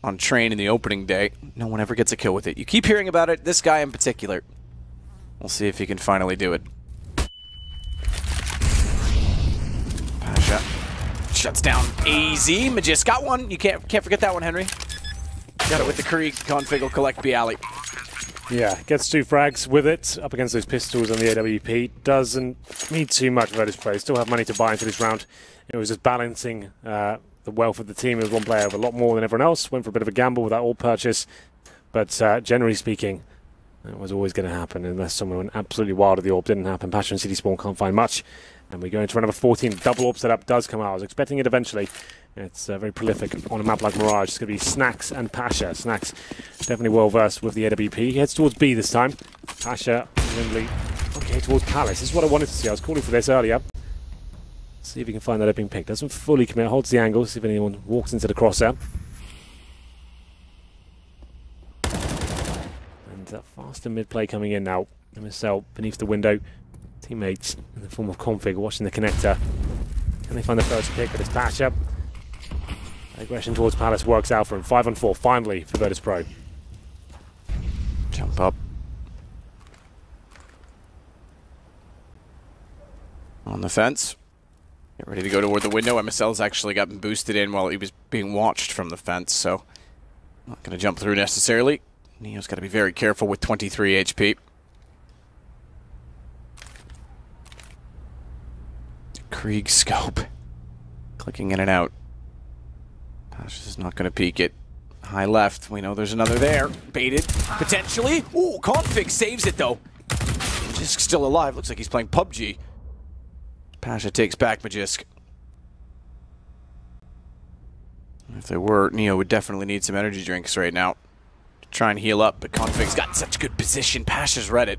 on Train in the opening day, no one ever gets a kill with it. You keep hearing about it, this guy in particular. We'll see if he can finally do it. Pasha shuts down AZ. Magisk got one. You can't forget that one, Henry. Got it with the Krieg. Config will collect Bialy. Yeah, gets 2 frags with it, up against those pistols on the AWP. Doesn't need too much of Virtus.pro. Still have money to buy into this round. It was just balancing the wealth of the team. It was one player with a lot more than everyone else. Went for a bit of a gamble with that all purchase. But generally speaking, it was always going to happen unless someone went absolutely wild at the AWP. Didn't happen. Pasha and City Spawn can't find much. And we go into round number 14. Double AWP setup does come out. I was expecting it eventually. It's very prolific on a map like Mirage. It's going to be Snacks and Pasha. Snacks definitely well versed with the AWP. He heads towards B this time. Pasha nimbly okay towards Palace. This is what I wanted to see. I was calling for this earlier. See if he can find that opening pick. Doesn't fully commit. Holds the angle. See if anyone walks into the crosshair. And faster mid play coming in now. MSL beneath the window. Teammates in the form of Config watching the connector. Can they find the first pick? But it's Pasha. Aggression towards Palace works out for him. 5 on 4 finally for Virtus.pro. Jump up. On the fence. Get ready to go toward the window. MSL's actually gotten boosted in while he was being watched from the fence, so not going to jump through necessarily. Neo's got to be very careful with 23 HP. Krieg scope. Clicking in and out. Pasha is not going to peek it. High left. We know there's another there. Baited. Potentially. Ooh, Config saves it though. Magisk still alive. Looks like he's playing PUBG. Pasha takes back Magisk. If they were, Neo would definitely need some energy drinks right now to try and heal up, but Config's got such good position. Pasha's read it.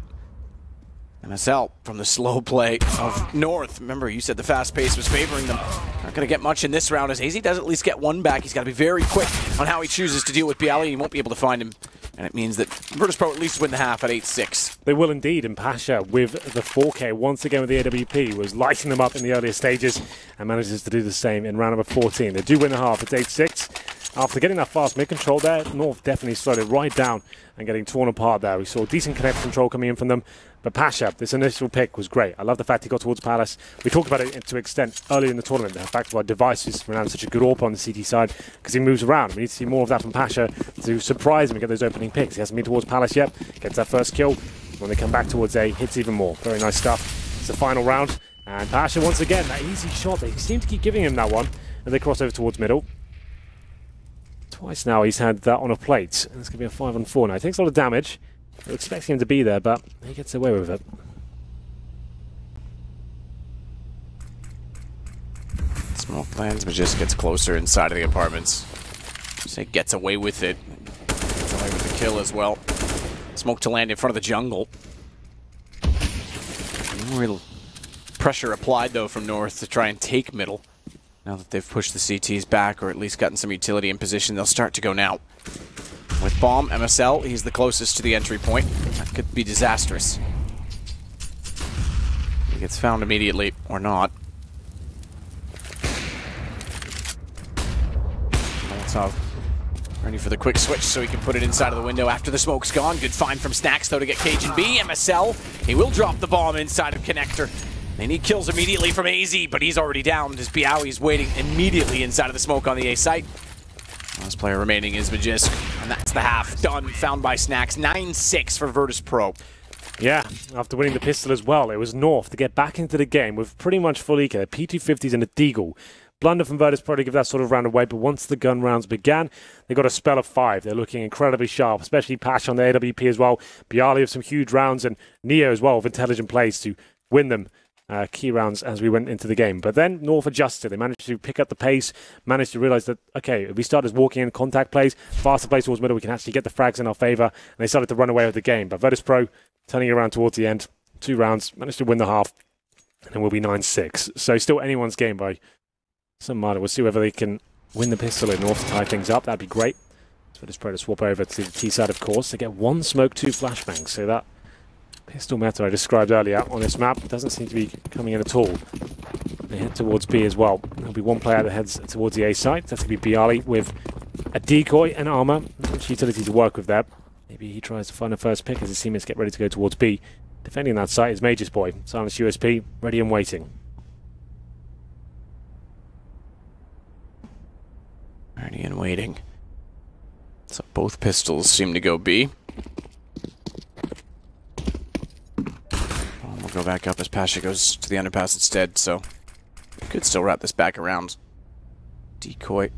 MSL from the slow play of North. Remember, you said the fast pace was favoring them. Not going to get much in this round as AZ does at least get one back. He's got to be very quick on how he chooses to deal with Bialy. He won't be able to find him. And it means that Virtus.pro at least win the half at 8-6. They will indeed, and Pasha with the 4K once again with the AWP was lighting them up in the earlier stages and manages to do the same in round number 14. They do win the half, it's 8-6. After getting that fast mid-control there, North definitely slowed it right down and getting torn apart there. We saw decent connect control coming in from them. But Pasha, this initial pick was great. I love the fact he got towards Palace. We talked about it to an extent earlier in the tournament, the fact why devices ran such a good AWP on the CT side because he moves around. We need to see more of that from Pasha to surprise him and get those opening picks. He hasn't been towards Palace yet. Gets that first kill. When they come back towards A, hits even more. Very nice stuff. It's the final round. And Pasha, once again, that easy shot. They seem to keep giving him that one. And they cross over towards middle. Twice now he's had that on a plate. And it's going to be a 5-on-4 now. He takes a lot of damage. We're expecting him to be there, but he gets away with it. Smoke lands, but just gets closer inside of the apartments. Say gets away with it. Gets away with the kill as well. Smoke to land in front of the jungle. No real pressure applied though from North to try and take middle. Now that they've pushed the CTs back, or at least gotten some utility in position, they'll start to go now. With bomb, MSL, he's the closest to the entry point. That could be disastrous. He gets found immediately, or not. Molotov ready for the quick switch so he can put it inside of the window after the smoke's gone. Good find from Snacks though to get Cage and B. MSL, he will drop the bomb inside of Connector. They need kills immediately from AZ, but he's already down as Bialy's waiting immediately inside of the smoke on the A site. Last player remaining is Magisk, and that's the half done. Found by Snacks. 9-6 for Virtus.pro. Yeah, after winning the pistol as well, it was North to get back into the game with pretty much full eco, P250s and a Deagle. Blunder from Virtus.pro to give that sort of round away, but once the gun rounds began, they got a spell of 5. They're looking incredibly sharp, especially Pash on the AWP as well. Bialy with some huge rounds, and Neo as well with intelligent plays to win them. Key rounds as we went into the game. But then North adjusted. They managed to pick up the pace, managed to realize that, okay, if we start as walking in contact plays, faster plays towards middle, we can actually get the frags in our favor, and they started to run away with the game. But Virtus.pro turning it around towards the end, 2 rounds, managed to win the half, and we'll be 9-6. So still anyone's game by some margin. We'll see whether they can win the pistol in North to tie things up. That'd be great. Virtus.pro to swap over to the T side, of course. They get 1 smoke, 2 flashbangs, so that pistol meta I described earlier on this map doesn't seem to be coming in at all. They head towards B as well. There'll be one player that heads towards the A side. That's going to be Bialy with a decoy and armor. Much utility to work with there. Maybe he tries to find a first pick as his teammates get ready to go towards B. Defending that site is Major's boy. Silence USP, ready and waiting. Ready and waiting. So both pistols seem to go B. We'll go back up as Pasha goes to the underpass instead, so we could still wrap this back around. Decoy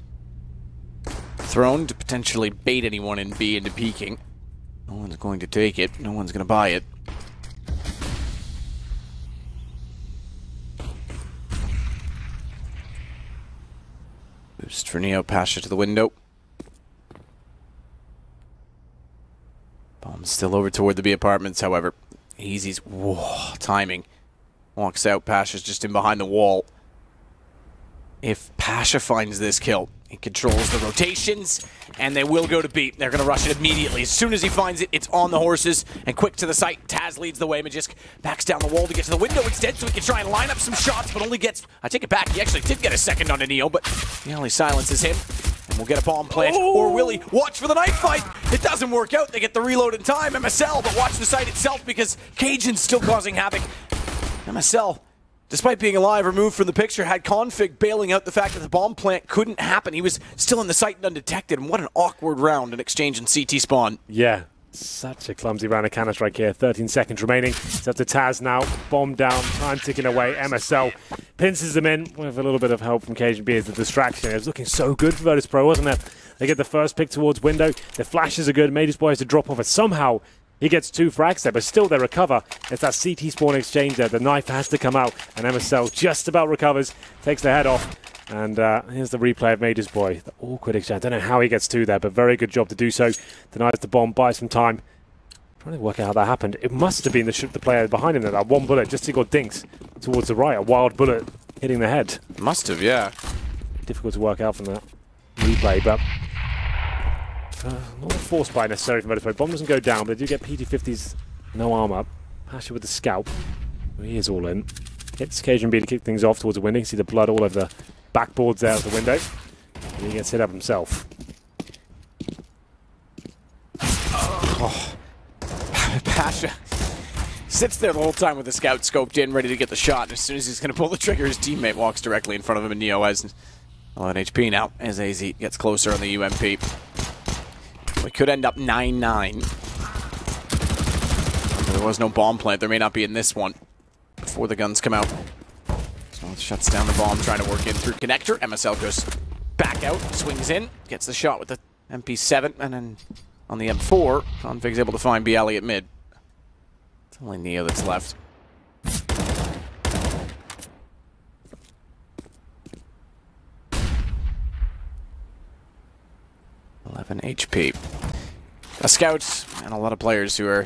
thrown to potentially bait anyone in B into peeking. No one's going to take it. No one's going to buy it. Boost for Neo. Pasha to the window. Bomb's still over toward the B apartments, however. Easy's timing. Walks out. Pasha's just in behind the wall. If Pasha finds this kill, he controls the rotations, and they will go to B. They're going to rush it immediately. As soon as he finds it, it's on the horses, and quick to the site. Taz leads the way. Magisk backs down the wall to get to the window instead, so he can try and line up some shots, but only gets... I take it back. He actually did get a second onto Neo, but he only silences him. And we'll get a bomb plant. Or will he? Watch for the knife fight. It doesn't work out. They get the reload in time. MSL, but watch the site itself because Cajun's still causing havoc. MSL despite being alive, removed from the picture, had Config bailing out the fact that the bomb plant couldn't happen. He was still in the site and undetected, and what an awkward round in exchange in CT spawn. Yeah, such a clumsy round of Counter-Strike here. 13 seconds remaining. It's up to Taz now. Bomb down, time ticking away. MSL pinces them in with a little bit of help from KGB as the distraction. It was looking so good for Virtus.pro, wasn't it? They get the first pick towards window. The flashes are good. Major's boy has to drop off it. Somehow he gets 2 frags there, but still they recover. It's that CT spawn exchange there. The knife has to come out, and MSL just about recovers, takes the head off. And here's the replay of Major's boy. The awkward exchange. I don't know how he gets 2 there, but very good job to do so. Denies the bomb, buys some time. Trying to work out how that happened. It must have been the player behind him there. That one bullet, just he got dinked towards the right. A wild bullet hitting the head. Must have, yeah. Difficult to work out from that replay, but not a force buy necessarily from Virtus.pro. Bomb doesn't go down, but they do get PT50's no armor. Pasha with the scalp. He is all in. Hits KGB to kick things off towards the window. You can see the blood all over the backboards there out the window. And he gets hit up himself. Oh. Pasha sits there the whole time with the scout scoped in, ready to get the shot. And as soon as he's going to pull the trigger, his teammate walks directly in front of him, and Neo has 11 HP now as AZ gets closer on the UMP. We could end up 9-9. There was no bomb plant. There may not be in this one before the guns come out. So it shuts down the bomb, trying to work in through connector. MSL goes back out, swings in, gets the shot with the MP7, and then on the M4, Config's able to find BLE at mid. It's only Neo that's left. HP. A scout and a lot of players who are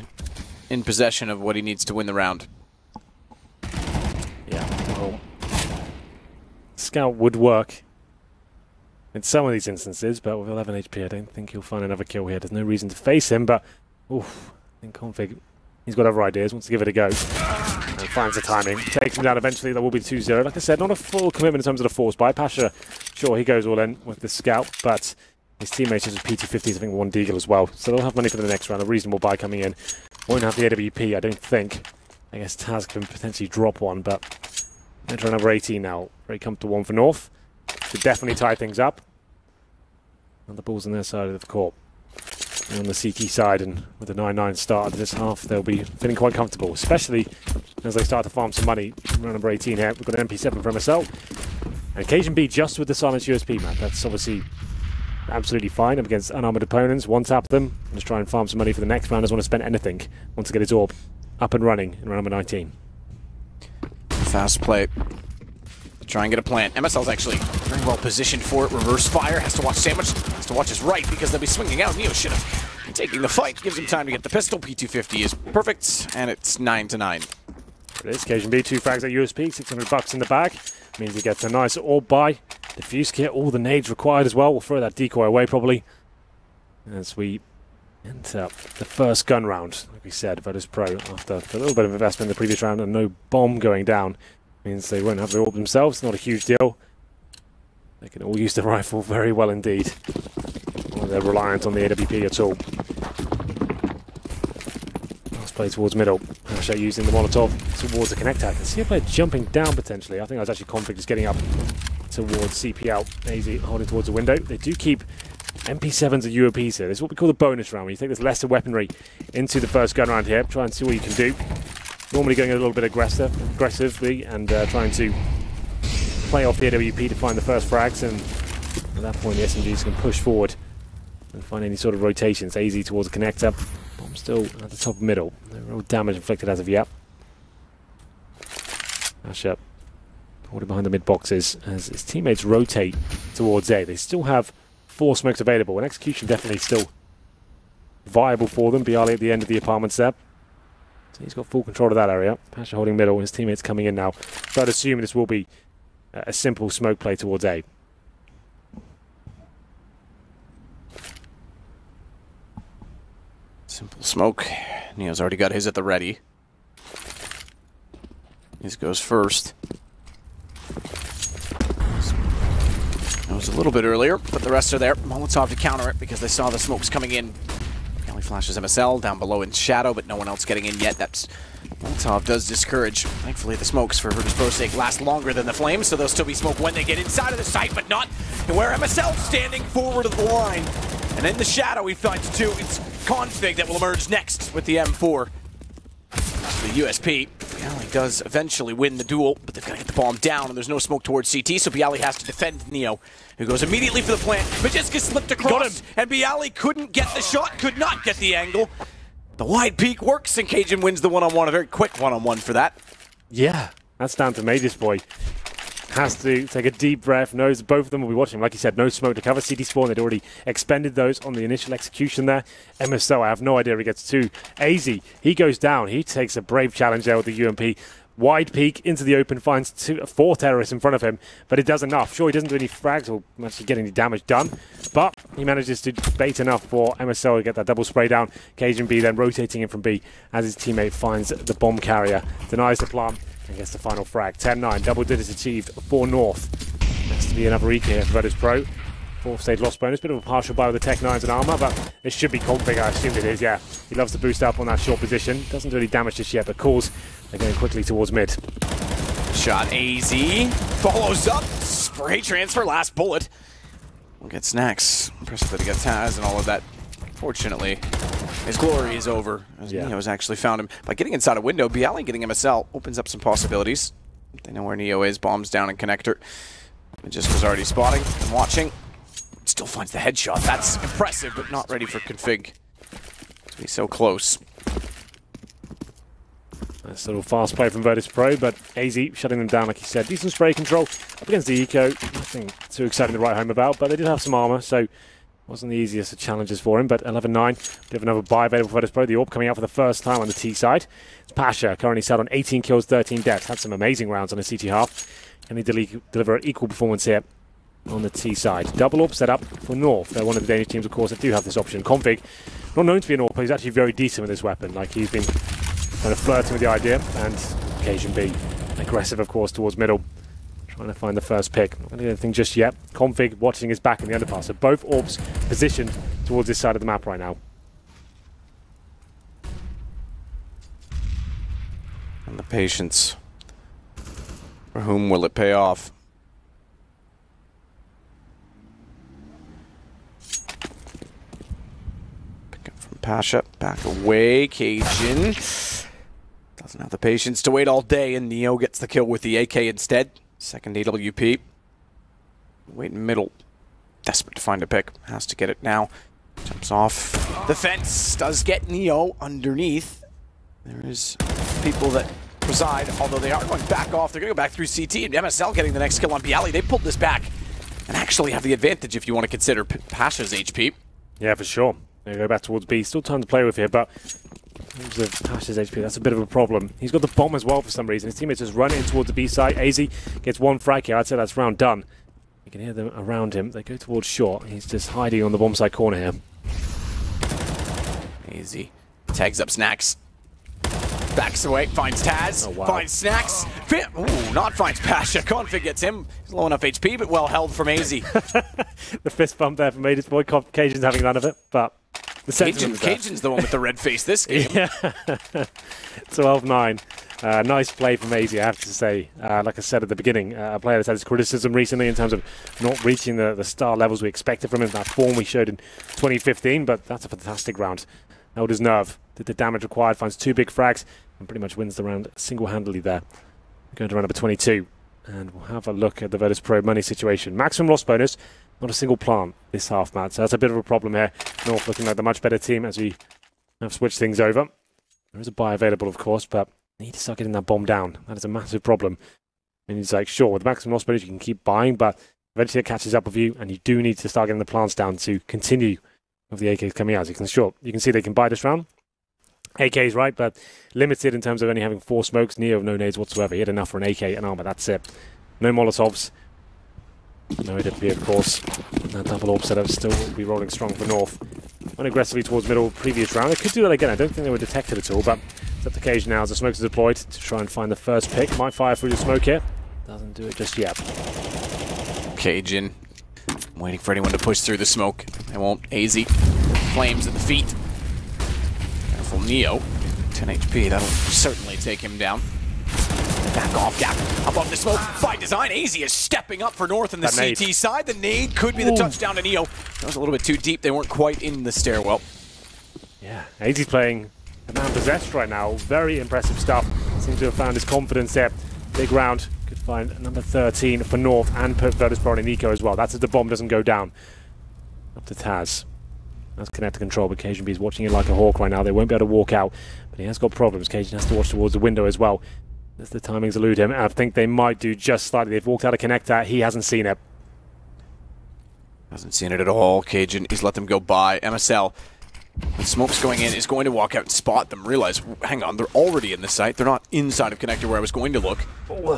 in possession of what he needs to win the round. Yeah, well, scout would work in some of these instances, but with 11 HP, I don't think he'll find another kill here. There's no reason to face him, but oof, I think Config, he's got other ideas, wants to give it a go. And finds the timing, takes him down eventually. There will be 2-0. Like I said, not a full commitment in terms of the force buy. Pasha, sure, he goes all in with the scout, but his teammates has PT50s, I think, 1 Deagle as well. So they'll have money for the next round. A reasonable buy coming in. Won't have the AWP, I don't think. I guess Taz can potentially drop one, but they're trying number 18 now. Very comfortable one for North. Should definitely tie things up. And the ball's on their side of the court. And on the CT side, and with the 9-9 start of this half, they'll be feeling quite comfortable, especially as they start to farm some money. Round number 18 here. We've got an MP7 for MSL. And KGB just with the silence USP map. That's obviously absolutely fine up against unarmored opponents. One tap them, and just try and farm some money for the next round. Doesn't want to spend anything. Wants to get his orb up and running in round number 19. Fast play. Try and get a plant. MSL's actually very well positioned for it. Reverse fire. Has to watch Sandwich. Has to watch his right because they'll be swinging out. Neo should have been taking the fight. Gives him time to get the pistol. P250 is perfect, and it's 9-9. It is. KGB 2 frags at USP. $600 in the bag. Means he gets a nice orb buy. Diffuse kit, all the nades required as well. We'll throw that decoy away probably as we enter the first gun round. Like we said, Virtus.pro, after a little bit of investment in the previous round and no bomb going down, means they won't have the orb themselves. Not a huge deal. They can all use the rifle very well indeed. Well, they're reliant on the AWP at all. Last play towards middle. Pasha using the Molotov towards the connector. I can see a player jumping down potentially. I think that was actually Config just getting up towards CP out. AZ holding towards the window. They do keep MP7s and UOPs here. This is what we call the bonus round, when you take this lesser weaponry into the first gun round here. Try and see what you can do. Normally going a little bit aggressively and trying to play off the AWP to find the first frags, and at that point the SMGs can push forward and find any sort of rotations. AZ towards the connector. Bomb still at the top of middle. No real damage inflicted as of yet. Pasha holding behind the mid boxes as his teammates rotate towards A. They still have 4 smokes available, and execution definitely still viable for them. BLE at the end of the apartment step. So he's got full control of that area. Pasha holding middle, and his teammates coming in now. So I'd assume this will be a simple smoke play towards A. Simple smoke. Neo's already got his at the ready. His goes first. It was a little bit earlier, but the rest are there. Molotov to counter it because they saw the smokes coming in. Kelly flashes MSL down below in shadow, but no one else getting in yet. That's Molotov does discourage. Thankfully, the smokes for Virtus.pro's sake last longer than the flames, so they'll still be smoke when they get inside of the site, but not where MSL standing forward of the line. And in the shadow, he finds two. It's Config that will emerge next with the M4. The USP. Bialy does eventually win the duel, but they've got to get the bomb down, and there's no smoke towards CT, so Bialy has to defend Neo, who goes immediately for the plant. Majiska slipped across, and Bialy couldn't get the shot, could not get the angle. The wide peak works, and Cajun wins the one-on-one, a very quick one-on-one for that. Yeah, that's down to Major's boy. Has to take a deep breath, knows both of them will be watching. Like you said, no smoke to cover CT spawn. They'd already expended those on the initial execution there. MSO, I have no idea he gets two. AZ, he goes down. He takes a brave challenge there with the UMP. Wide peak into the open, finds four terrorists in front of him, but it does enough. Sure, he doesn't do any frags or actually get any damage done, but he manages to bait enough for MSL to get that double spray down. Cajun B then rotating in from B as his teammate finds the bomb carrier, denies the plant, and gets the final frag. 10-9, double digits achieved for North. Has to be another EK here for Virtus.pro. Fourth stage loss bonus, bit of a partial buy with the Tech 9s and armor, but it should be Config, I assumed it is, yeah. He loves to boost up on that short position. Doesn't do any damage just yet, but calls. They're going quickly towards mid. Shot AZ, follows up, spray transfer, last bullet. We'll get snacks. Impressive that he got Taz and all of that. Fortunately, his glory is over, as Neo's actually found him. By getting inside a window, Bialy getting MSL opens up some possibilities. They know where Neo is, bombs down in connector. It just was already spotting and watching. Still finds the headshot. That's impressive, but not ready for Config to be so close. Nice little fast play from Virtus.pro, but AZ shutting them down, like he said. Decent spray control up against the eco. Nothing too exciting to write home about, but they did have some armor, so wasn't the easiest of challenges for him. But 11-9, we have another buy available for Virtus.pro. The AWP coming out for the first time on the T side. It's Pasha, currently sat on 18 kills, 13 deaths. Had some amazing rounds on the CT half. Can he deliver an equal performance here on the T side? Double AWP set up for North. They're one of the Danish teams, of course, that do have this option. Config, not known to be an AWP, but he's actually very decent with this weapon. Like, he's been kind of flirting with the idea, and Cajun B aggressive, of course, towards middle, trying to find the first pick. Not going to do anything just yet. Config watching his back in the underpass, so both AWPs positioned towards this side of the map right now. And the patience. For whom will it pay off? Pick up from Pasha, back away, Cajun. Doesn't have the patience to wait all day, and Neo gets the kill with the AK instead. Second AWP. Wait in middle. Desperate to find a pick. Has to get it now. Jumps off the fence. Does get Neo underneath. There is people that preside, although they are going back off. They're going to go back through CT, and MSL getting the next kill on Bialy. They pulled this back and actually have the advantage if you want to consider Pasha's HP. Yeah, for sure. They go back towards B. Still time to play with here, but in terms of Pasha's HP, that's a bit of a problem. He's got the bomb as well for some reason. His teammates just run in towards the B side. AZ gets one frag here. I'd say that's round done. You can hear them around him. They go towards short. He's just hiding on the bomb side corner here. AZ tags up Snacks. Backs away, finds Taz, finds Snacks. Ooh, not finds Pasha. Config gets him. He's low enough HP, but well held from AZ. The fist bump there from Major's boy. Cajun's having none of it, but the Cajun's the one with the red face this game. Yeah. 12-9. Nice play from AZ, I have to say. Like I said at the beginning, a player that's had his criticism recently in terms of not reaching the star levels we expected from him, that form we showed in 2015, but that's a fantastic round. Held his nerve, did the damage required, finds two big frags, and pretty much wins the round single-handedly there. Going to round number 22, and we'll have a look at the Virtus.pro money situation. Maximum loss bonus, not a single plant this half, Matt, so that's a bit of a problem here. North looking like the much better team as we have switched things over. There is a buy available, of course, but need to start getting that bomb down. That is a massive problem. And he's like, sure, with the maximum loss bonus you can keep buying, but eventually it catches up with you, and you do need to start getting the plants down to continue with the AKs coming out. You can see they can buy this round. AKs, right, but limited in terms of only having 4 smokes. Neo, no nades whatsoever. He had enough for an AK and armor, that's it. No Molotovs. No AWP, of course. That double AWP setup still will be rolling strong for North. Went aggressively towards middle previous round. They could do that again. I don't think they were detected at all, but it's up to Cage now as the smokes are deployed to try and find the first pick. Might fire through the smoke here. Doesn't do it just yet. Cajun waiting for anyone to push through the smoke. They won't. AZ. Flames at the feet. Careful Neo. 10 HP, that'll certainly take him down. Back off gap above the smoke by design. AZ is stepping up for North in the CT side. The nade could be the touchdown to Neo. That was a little bit too deep. They weren't quite in the stairwell. Yeah, AZ's playing a man possessed right now. Very impressive stuff. Seems to have found his confidence there. Big round. Could find number 13 for North and put Virtus.pro and Nico as well. That's if the bomb doesn't go down. Up to Taz. That's connected control, but Cajun B is watching it like a hawk right now. They won't be able to walk out, but he has got problems. Cajun has to watch towards the window as well. As the timings elude him, I think they might do just slightly. They've walked out of connector. He hasn't seen it. Hasn't seen it at all. Cajun, he's let them go by. MSL, when smoke's going in, is going to walk out and spot them. Realize, hang on, they're already in the site. They're not inside of connector where I was going to look.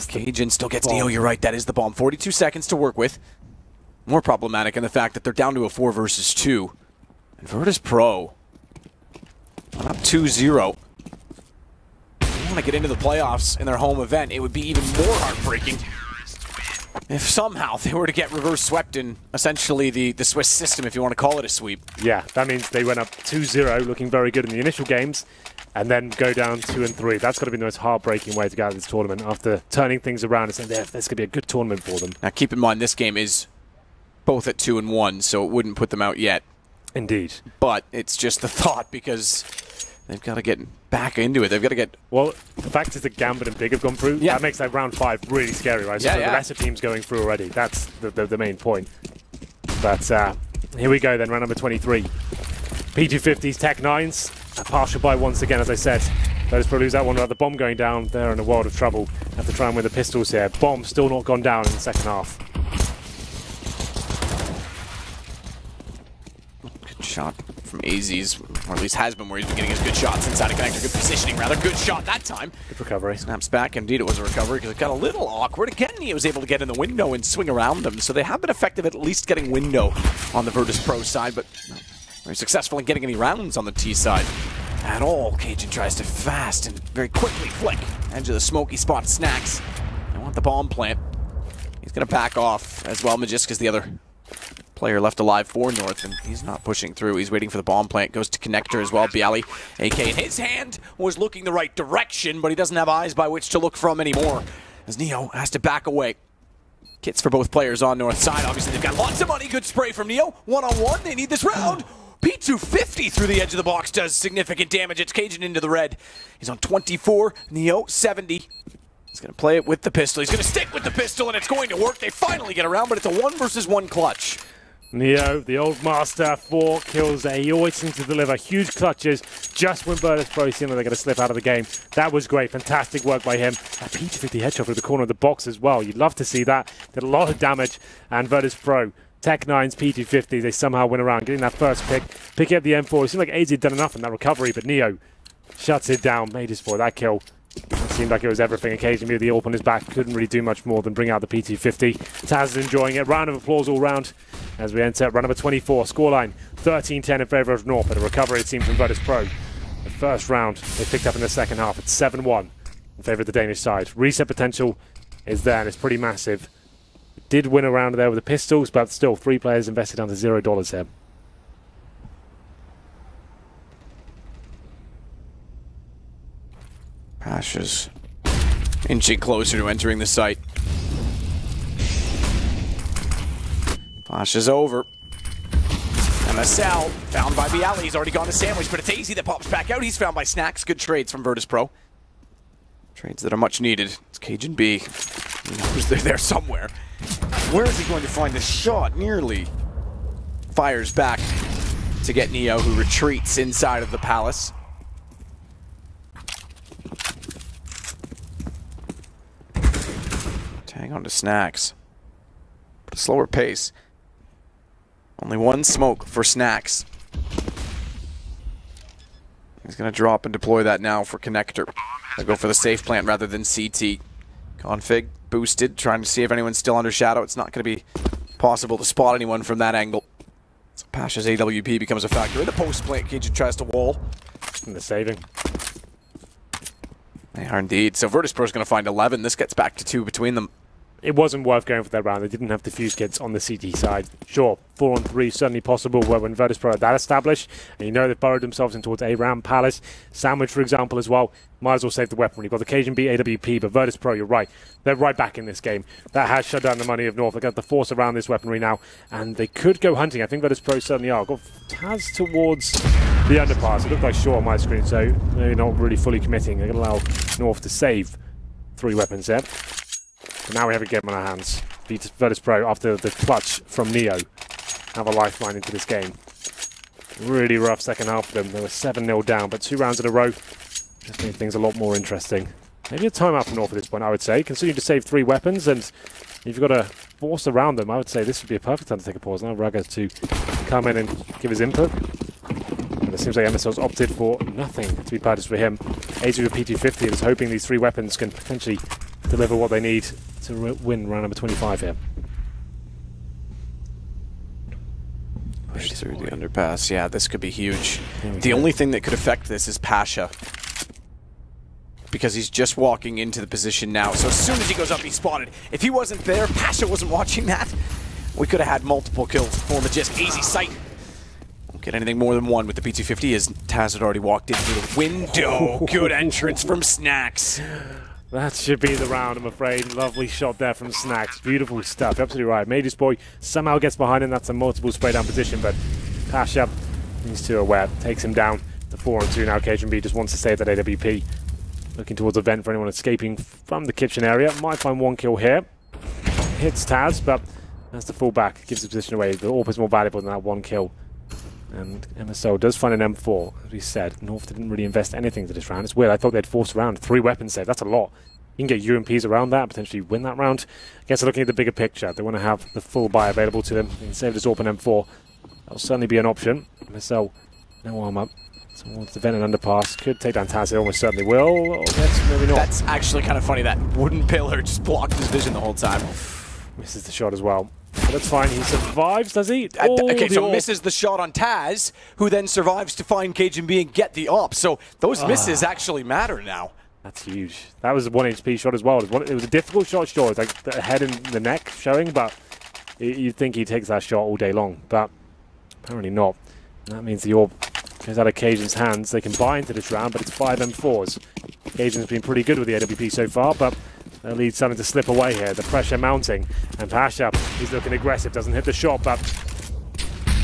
Cajun still gets Neo. You're right, that is the bomb. 42 seconds to work with. More problematic in the fact that they're down to a 4 versus 2. And Virtus.pro on up 2-0. Want to get into the playoffs in their home event. It would be even more heartbreaking if somehow they were to get reverse swept in essentially the Swiss system, if you want to call it a sweep. Yeah, that means they went up 2-0, looking very good in the initial games, and then go down 2-3. That's got to be the most heartbreaking way to go out of this tournament after turning things around and saying this going to be a good tournament for them. Now keep in mind, this game is both at 2-1, so it wouldn't put them out yet. Indeed. But it's just the thought, because they've got to get back into it. They've got to get... Well, the fact is that Gambit and Big have gone through. Yeah. That makes that round 5 really scary, right? So the lesser team's going through already. That's the main point. But here we go then, round number 23. P250s, Tech 9s. A partial buy once again, as I said. Virtus.pro lose that one without the bomb going down. They're in a world of trouble. Have to try and win the pistols here. Bomb still not gone down in the second half. Good shot from AZ's, or at least has been, where he's been getting his good shots inside a connector. Good positioning, rather. Good shot that time. Good recovery. Snaps back. Indeed, it was a recovery because it got a little awkward. Again, he was able to get in the window and swing around them. So they have been effective at least getting window on the Virtus.pro side, but not very successful in getting any rounds on the T side at all. Cajun tries to fast and very quickly flick. Edge of the smoky spot, Snacks. They want the bomb plant. He's going to back off as well. Magiska's the other player left alive for North, and he's not pushing through. He's waiting for the bomb plant. Goes to connector as well. Bialy, AK in his hand, was looking the right direction, but he doesn't have eyes by which to look from anymore, as Neo has to back away. Kits for both players on North side. Obviously, they've got lots of money. Good spray from Neo. One-on-one. They need this round. P250 through the edge of the box does significant damage. It's Cajun into the red. He's on 24. Neo, 70. He's going to play it with the pistol. He's going to stick with the pistol, and it's going to work. They finally get around, but it's a 1 versus 1 clutch. Neo, the old master, 4 kills there. He always seems to deliver huge clutches just when Virtus.pro seem like they're going to slip out of the game. That was great. Fantastic work by him. A P250 headshot through the corner of the box as well. You'd love to see that. Did a lot of damage. And Virtus.pro, Tech 9's P250, they somehow win around, getting that first pick. Picking up the M4. It seemed like AZ had done enough in that recovery, but Neo shuts it down. Made his for that kill. It seemed like it was everything. Occasionally the AWP on his back couldn't really do much more than bring out the P250. Taz is enjoying it. Round of applause all round as we enter round number 24. Scoreline 13-10 in favour of North, but a recovery it seems from Virtus.pro. The first round they picked up in the second half. It's 7-1 in favour of the Danish side. Reset potential is there and it's pretty massive. Did win a round there with the pistols, but still 3 players invested under $0 here. Pasha's inching closer to entering the site. Pasha's over. MSL found by Bialy. He's already gone to Sandwich, but it's AZ that pops back out. He's found by Snacks. Good trades from Virtus.pro. Trades that are much needed. It's Cajun B. He knows they're there somewhere. Where is he going to find the shot? Nearly fires back to get Neo, who retreats inside of the palace. Hang on to Snacks. But a slower pace. Only 1 smoke for Snacks. He's going to drop and deploy that now for connector. They'll go for the safe plant rather than CT. Config boosted, trying to see if anyone's still under shadow. It's not going to be possible to spot anyone from that angle. So Pasha's AWP becomes a factor. In the post plant, Cajun tries to wall. And the saving. They are indeed. So Virtus.pro is going to find 11. This gets back to 2 between them. it wasn't worth going for that round. They didn't have defuse kits on the CT side. Sure, 4-on-3 certainly possible, where when Virtus.pro are that established, and you know they've burrowed themselves in towards A-Ram, Palace, Sandwich, for example, as well. Might as well save the weaponry. You've got the Cajun B, AWP, but Virtus.pro, you're right. They're right back in this game. That has shut down the money of North. They've got the force around this weaponry now, and they could go hunting. I think Virtus.pro certainly are. Got Taz towards the underpass. It looked like short on my screen, so maybe not really fully committing. They're going to allow North to save 3 weapons there. But now we have a game on our hands. Virtus.pro, after the clutch from Neo, have a lifeline into this game. Really rough second half for them. They were 7-0 down, but 2 rounds in a row just made things a lot more interesting. Maybe a timeout for North at this point, I would say. Continue to save 3 weapons, and if you've got a force around them, I would say this would be a perfect time to take a pause. Now Raga to come in and give his input. And it seems like MSL's opted for nothing to be purchased for him. AZ with P250 is hoping these 3 weapons can potentially deliver what they need to win round number 25 here. Push through the underpass. Yeah, this could be huge. The only thing that could affect this is Pasha, because he's just walking into the position now. So as soon as he goes up, he's spotted. If he wasn't there, Pasha wasn't watching that, we could have had multiple kills for Majest. Easy sight. Won't get anything more than 1 with the P250 as Taz had already walked into the window. Good entrance from Snacks. That should be the round, I'm afraid. Lovely shot there from Snacks. Beautiful stuff. Absolutely right. Major's boy somehow gets behind him. That's a multiple spray down position, but Pasha, he's too aware. Takes him down. The 4-on-2 now. Cajun B just wants to save that AWP. Looking towards a vent for anyone escaping from the kitchen area. Might find 1 kill here. Hits Taz, but that's the fullback. Gives the position away. The AWP is more valuable than that 1 kill. And MSL does find an M4. As we said, North didn't really invest anything to this round. It's weird. I thought they'd force around 3 weapons save. That's a lot. You can get UMPs around that, potentially win that round. I guess they're looking at the bigger picture. They want to have the full buy available to them. They can save this AWP and M4. That'll certainly be an option. MSL, no arm up. Towards the vent and underpass. Could take down Taz. It almost certainly will. Or yes, maybe not. That's actually kind of funny. That wooden pillar just blocked his vision the whole time. Misses the shot as well. But that's fine. He survives, does he? Okay, so misses the shot on Taz, who then survives to find Cajun B and get the op. So those misses actually matter now. That's huge. That was a 1 HP shot as well. It was a difficult shot, sure. It's like the head and the neck showing, but you'd think he takes that shot all day long. But apparently not. And that means the orb goes out of Cajun's hands. They can buy into this round, but it's 5 M4s. Cajun's been pretty good with the AWP so far, but their lead's starting to slip away here. The pressure mounting. And Pasha, he's looking aggressive. Doesn't hit the shot, but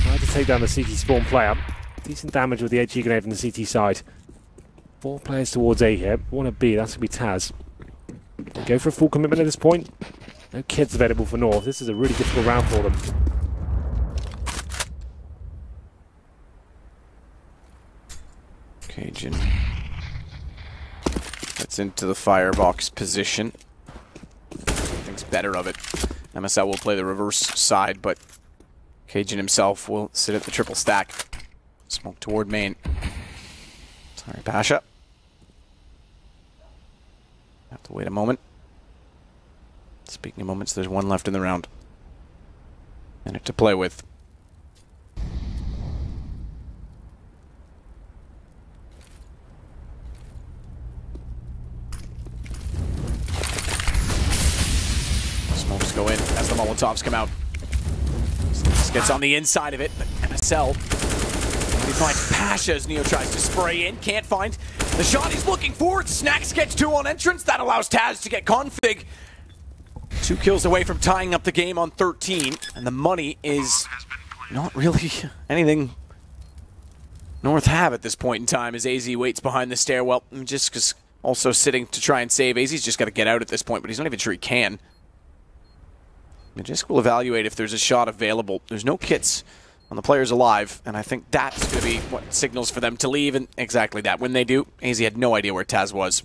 trying to take down the CT spawn player. Decent damage with the HE grenade from the CT side. 4 players towards A here. 1 at B, that's going to be Taz. They go for a full commitment at this point. No kids available for North. This is a really difficult round for them. Cajun gets into the firebox position. Thinks better of it. MSL will play the reverse side, but Cajun himself will sit at the triple stack. Smoke toward main. Sorry, Pasha. Have to wait a moment. Speaking of moments, there's 1 left in the round. Minute to play with. Smokes go in as the Molotovs come out. This gets on the inside of it, but MSL. We find Pasha as Neo tries to spray in. Can't find the shot he's looking for. Snacks gets 2 on entrance. That allows Taz to get config. 2 kills away from tying up the game on 13. And the money is not really anything North have at this point in time as AZ waits behind the stairwell. Just because also sitting to try and save. AZ's just got to get out at this point, but he's not even sure he can. Majest will evaluate if there's a shot available. There's no kits on the players alive, and I think that's going to be what signals for them to leave, and exactly that. When they do, AZ had no idea where Taz was.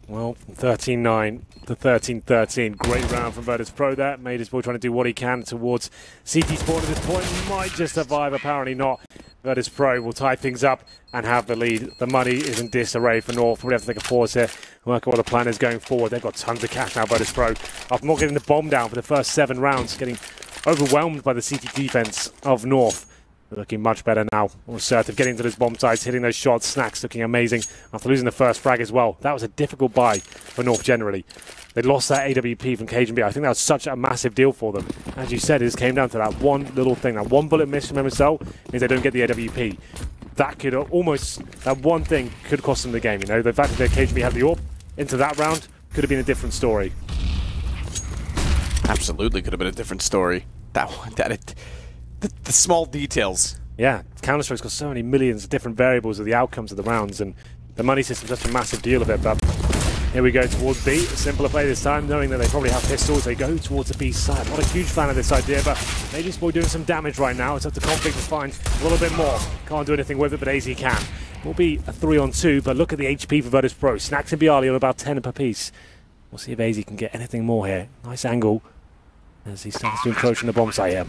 Well, 13-9 to 13-13. Great round from Virtus.pro there. Mousesports trying to do what he can towards CT Spawn at this point. Might just survive, apparently not. Virtus.pro will tie things up and have the lead. The money is in disarray for North. We'll have to take a pause here. Work out what the plan is going forward. They've got tons of cash now, Virtus.pro. After not getting the bomb down for the first 7 rounds, getting overwhelmed by the CT defense of North. Looking much better now. More assertive, getting to those bomb sites, hitting those shots. Snacks looking amazing after losing the first frag as well. That was a difficult buy for North generally. They lost that AWP from KGB. I think that was such a massive deal for them. As you said, it just came down to that one little thing. That one bullet miss from MSL means they don't get the AWP. That could that one thing could cost them the game. You know, the fact that KGB had the AWP into that round could have been a different story. Absolutely could have been a different story. The small details. Yeah, Counter-Strike's got so many millions of different variables of the outcomes of the rounds, and the money system's such a massive deal of it. But here we go towards B. A simpler play this time, knowing that they probably have pistols. They go towards the B side. Not a huge fan of this idea, but Major Boy doing some damage right now. It's up to Config to find a little bit more. Can't do anything with it, but AZ can. Will be a 3-on-2, but look at the HP for Virtus.pro. Snacks and Bialy on about 10 per piece. We'll see if AZ can get anything more here. Nice angle as he starts to encroach on the bomb site here.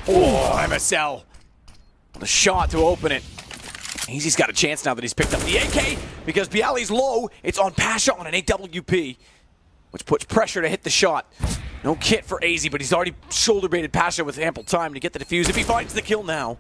Oh, MSL. The shot to open it. AZ's got a chance now that he's picked up the AK because Bialy's low. It's on Pasha on an AWP, which puts pressure to hit the shot. No kit for AZ, but he's already shoulder baited Pasha with ample time to get the defuse if he finds the kill now.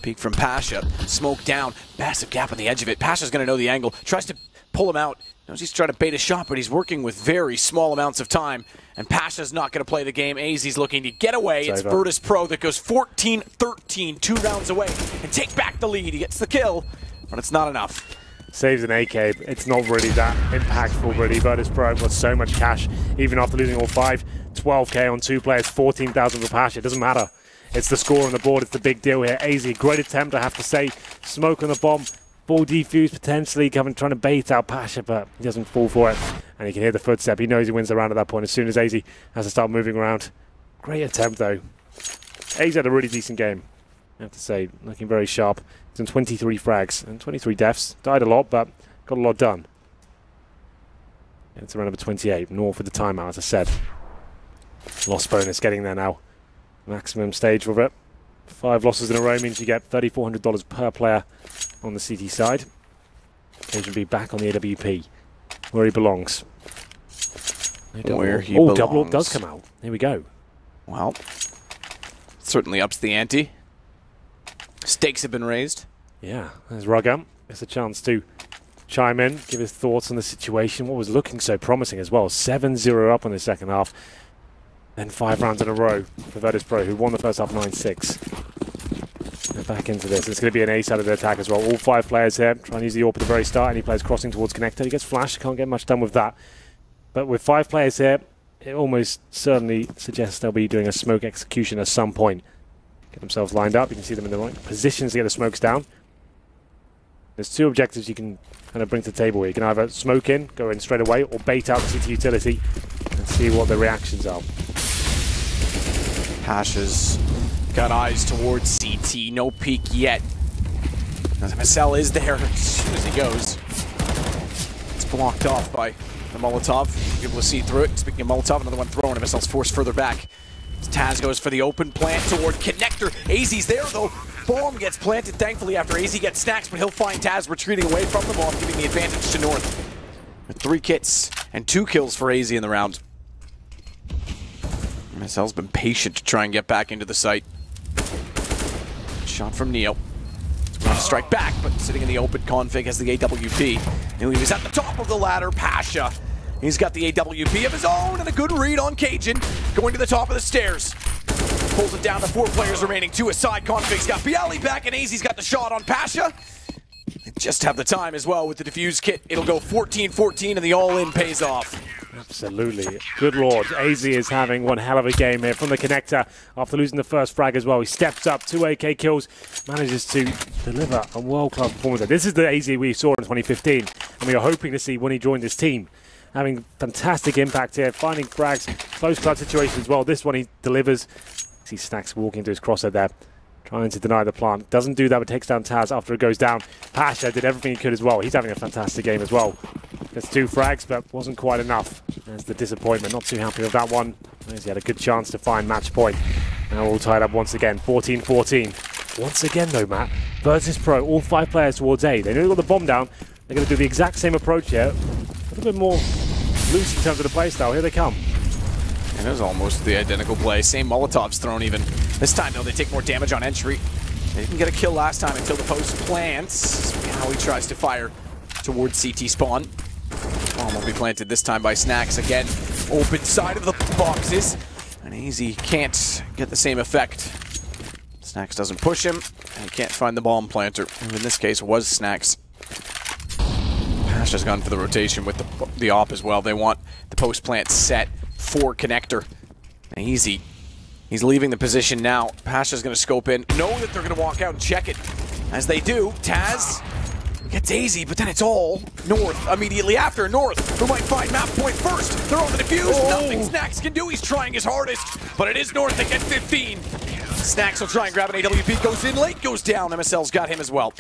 Peek from Pasha. Smoke down. Massive gap on the edge of it. Pasha's going to know the angle. Tries to pull him out. Knows he's trying to bait a shot, but he's working with very small amounts of time. And Pasha's not going to play the game. AZ's looking to get away. It's Virtus.pro that goes 14-13, 2 rounds away, and take back the lead. He gets the kill, but it's not enough. Saves an AK. It's not really that impactful, really. Virtus.pro got so much cash, even after losing all 5. 12k on 2 players, 14,000 for Pasha. It doesn't matter. It's the score on the board. It's the big deal here. AZ, great attempt, I have to say. Smoke on the bomb. Ball defused potentially, trying to bait out Pasha, but he doesn't fall for it. And he can hear the footstep. He knows he wins the round at that point as soon as AZ has to start moving around. Great attempt, though. AZ had a really decent game, I have to say. Looking very sharp. He's on 23 frags and 23 deaths. Died a lot, but got a lot done. It's around number 28. North with the timeout, as I said. Loss bonus getting there now. Maximum stage with it. 5 losses in a row means you get $3,400 per player on the CT side. Asian B back on the AWP, where he belongs. Where he belongs. Double AWP does come out. Here we go. Well, certainly ups the ante. Stakes have been raised. Yeah, there's Rugam. It's a chance to chime in, give his thoughts on the situation. What was looking so promising as well. 7-0 up on the second half. Then 5 rounds in a row for Virtus.pro, who won the first half 9-6. They're back into this. It's going to be an ace out of the attack as well. All 5 players here trying to use the AWP at the very start, and he plays crossing towards connector. He gets flashed, can't get much done with that. But with 5 players here, it almost certainly suggests they'll be doing a smoke execution at some point. Get themselves lined up. You can see them in the right positions to get the smokes down. There's 2 objectives you can kind of bring to the table here. You can either smoke in, go in straight away, or bait out the CT utility and see what the reactions are. Pasha's got eyes towards CT. No peek yet. MSL is there as soon as he goes. It's blocked off by the Molotov. You're able to see through it. Speaking of Molotov, another one thrown. MSL's forced further back. Taz goes for the open plant toward connector. AZ's there though. Bomb gets planted thankfully after AZ gets snacks, but he'll find Taz retreating away from the bomb, giving the advantage to North. With 3 kits and 2 kills for AZ in the round. MSL's been patient to try and get back into the site. Shot from Neo. Going to strike back, but sitting in the open, Config has the AWP. And he was at the top of the ladder, Pasha. He's got the AWP of his own and a good read on Cajun. Going to the top of the stairs. Pulls it down to 4 players remaining. 2 aside. Config's got Bialy back and AZ's got the shot on Pasha. They just have the time as well with the defuse kit. It'll go 14-14 and the all-in pays off. Absolutely. Good lord. AZ is having one hell of a game here from the connector after losing the first frag as well. He steps up, 2 AK kills, manages to deliver a world-class performance. This is the AZ we saw in 2015, and we are hoping to see when he joined this team. Having fantastic impact here, finding frags, close clutch situation as well. This one he delivers. See Snacks walking to his crosser there, trying to deny the plant. Doesn't do that, but takes down Taz after it goes down. Pasha did everything he could as well. He's having a fantastic game as well. Gets 2 frags, but wasn't quite enough. There's the disappointment. Not too happy with that one. He had a good chance to find match point. Now all tied up once again, 14-14. Once again though, Matt, Virtus.pro, all 5 players towards A. They know they got the bomb down. They're going to do the exact same approach here. A little bit more loose in terms of the playstyle. Here they come. It was almost the identical play. Same Molotovs thrown even. This time, though, they take more damage on entry. They didn't get a kill last time until the post plants. Now he tries to fire towards CT spawn. Bomb will be planted this time by Snax again. Open side of the boxes. And Easy can't get the same effect. Snax doesn't push him, and he can't find the bomb planter. Who in this case was Snax. Pasha's gone for the rotation with the op as well. They want the post plant set for connector. And Easy, he's leaving the position now. Pasha's going to scope in, know that they're going to walk out and check it. As they do, Taz gets Easy, but then it's all North immediately after. North, who might find map point first. They're on the defuse. Nothing Snax can do. He's trying his hardest, but it is North that get 15. Snax will try and grab an AWP. Goes in late, goes down. MSL's got him as well.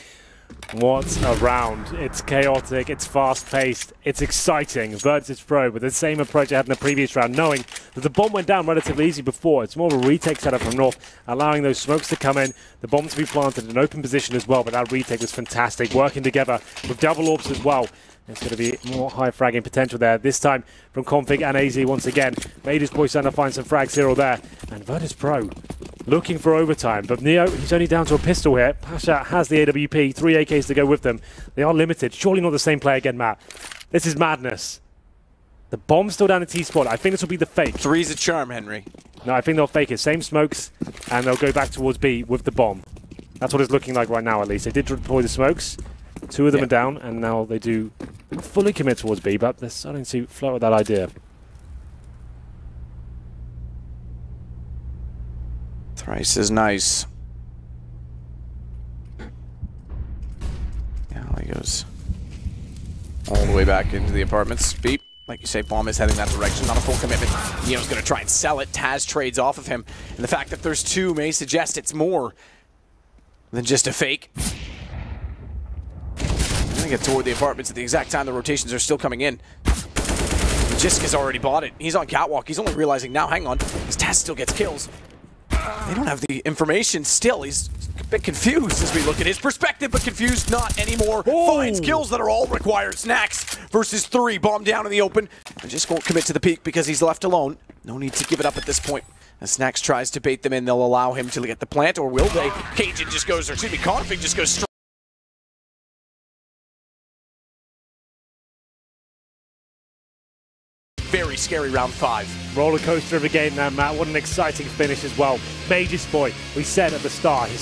What a round. It's chaotic, it's fast-paced, it's exciting. Virtus.pro with the same approach they had in the previous round, knowing that the bomb went down relatively easy before. It's more of a retake setup from North, allowing those smokes to come in, the bomb to be planted in an open position as well, but that retake was fantastic, working together with double orbs as well. There's going to be more high fragging potential there. This time from Config and AZ once again. Made his boy trying to find some frags here or there. And Virtus.pro looking for overtime. But Neo, he's only down to a pistol here. Pasha has the AWP, 3 AKs to go with them. They are limited. Surely not the same play again, Matt. This is madness. The bomb's still down at T-spot. I think this will be the fake. 3's a charm, Henry. No, I think they'll fake it. Same smokes, and they'll go back towards B with the bomb. That's what it's looking like right now, at least. They did deploy the smokes. 2 of them are down, and now they do fully commit towards B, but they're starting to float with that idea. Thrice is nice. Yeah, he goes all the way back into the apartments. Beep. Like you say, bomb is heading that direction. Not a full commitment. Neo's going to try and sell it. Taz trades off of him. And the fact that there's 2 may suggest it's more than just a fake. Get toward the apartments at the exact time the rotations are still coming in. Jisk has already bought it. He's on catwalk. He's only realizing now, hang on, his Taz still gets kills. They don't have the information still. He's a bit confused as we look at his perspective, but confused not anymore. Finds kills that are all required. Snax versus 3. Bomb down in the open. Jisk won't commit to the peak because he's left alone. No need to give it up at this point. As Snax tries to bait them in, they'll allow him to get the plant, or will they? Cajun just goes, or excuse me, Config just goes straight. Very scary round 5. Roller coaster of a game now, Matt. What an exciting finish as well. Major Boy, we said at the start, he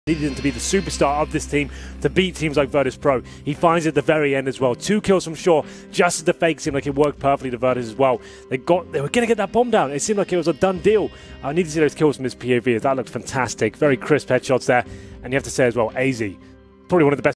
needed him to be the superstar of this team to beat teams like Virtus.pro. He finds it at the very end as well. 2 kills from Shore, just as the fake seemed like it worked perfectly to Virtus as well. They were going to get that bomb down. It seemed like it was a done deal. I need to see those kills from his POV. That looked fantastic. Very crisp headshots there. And you have to say as well, AZ, probably one of the best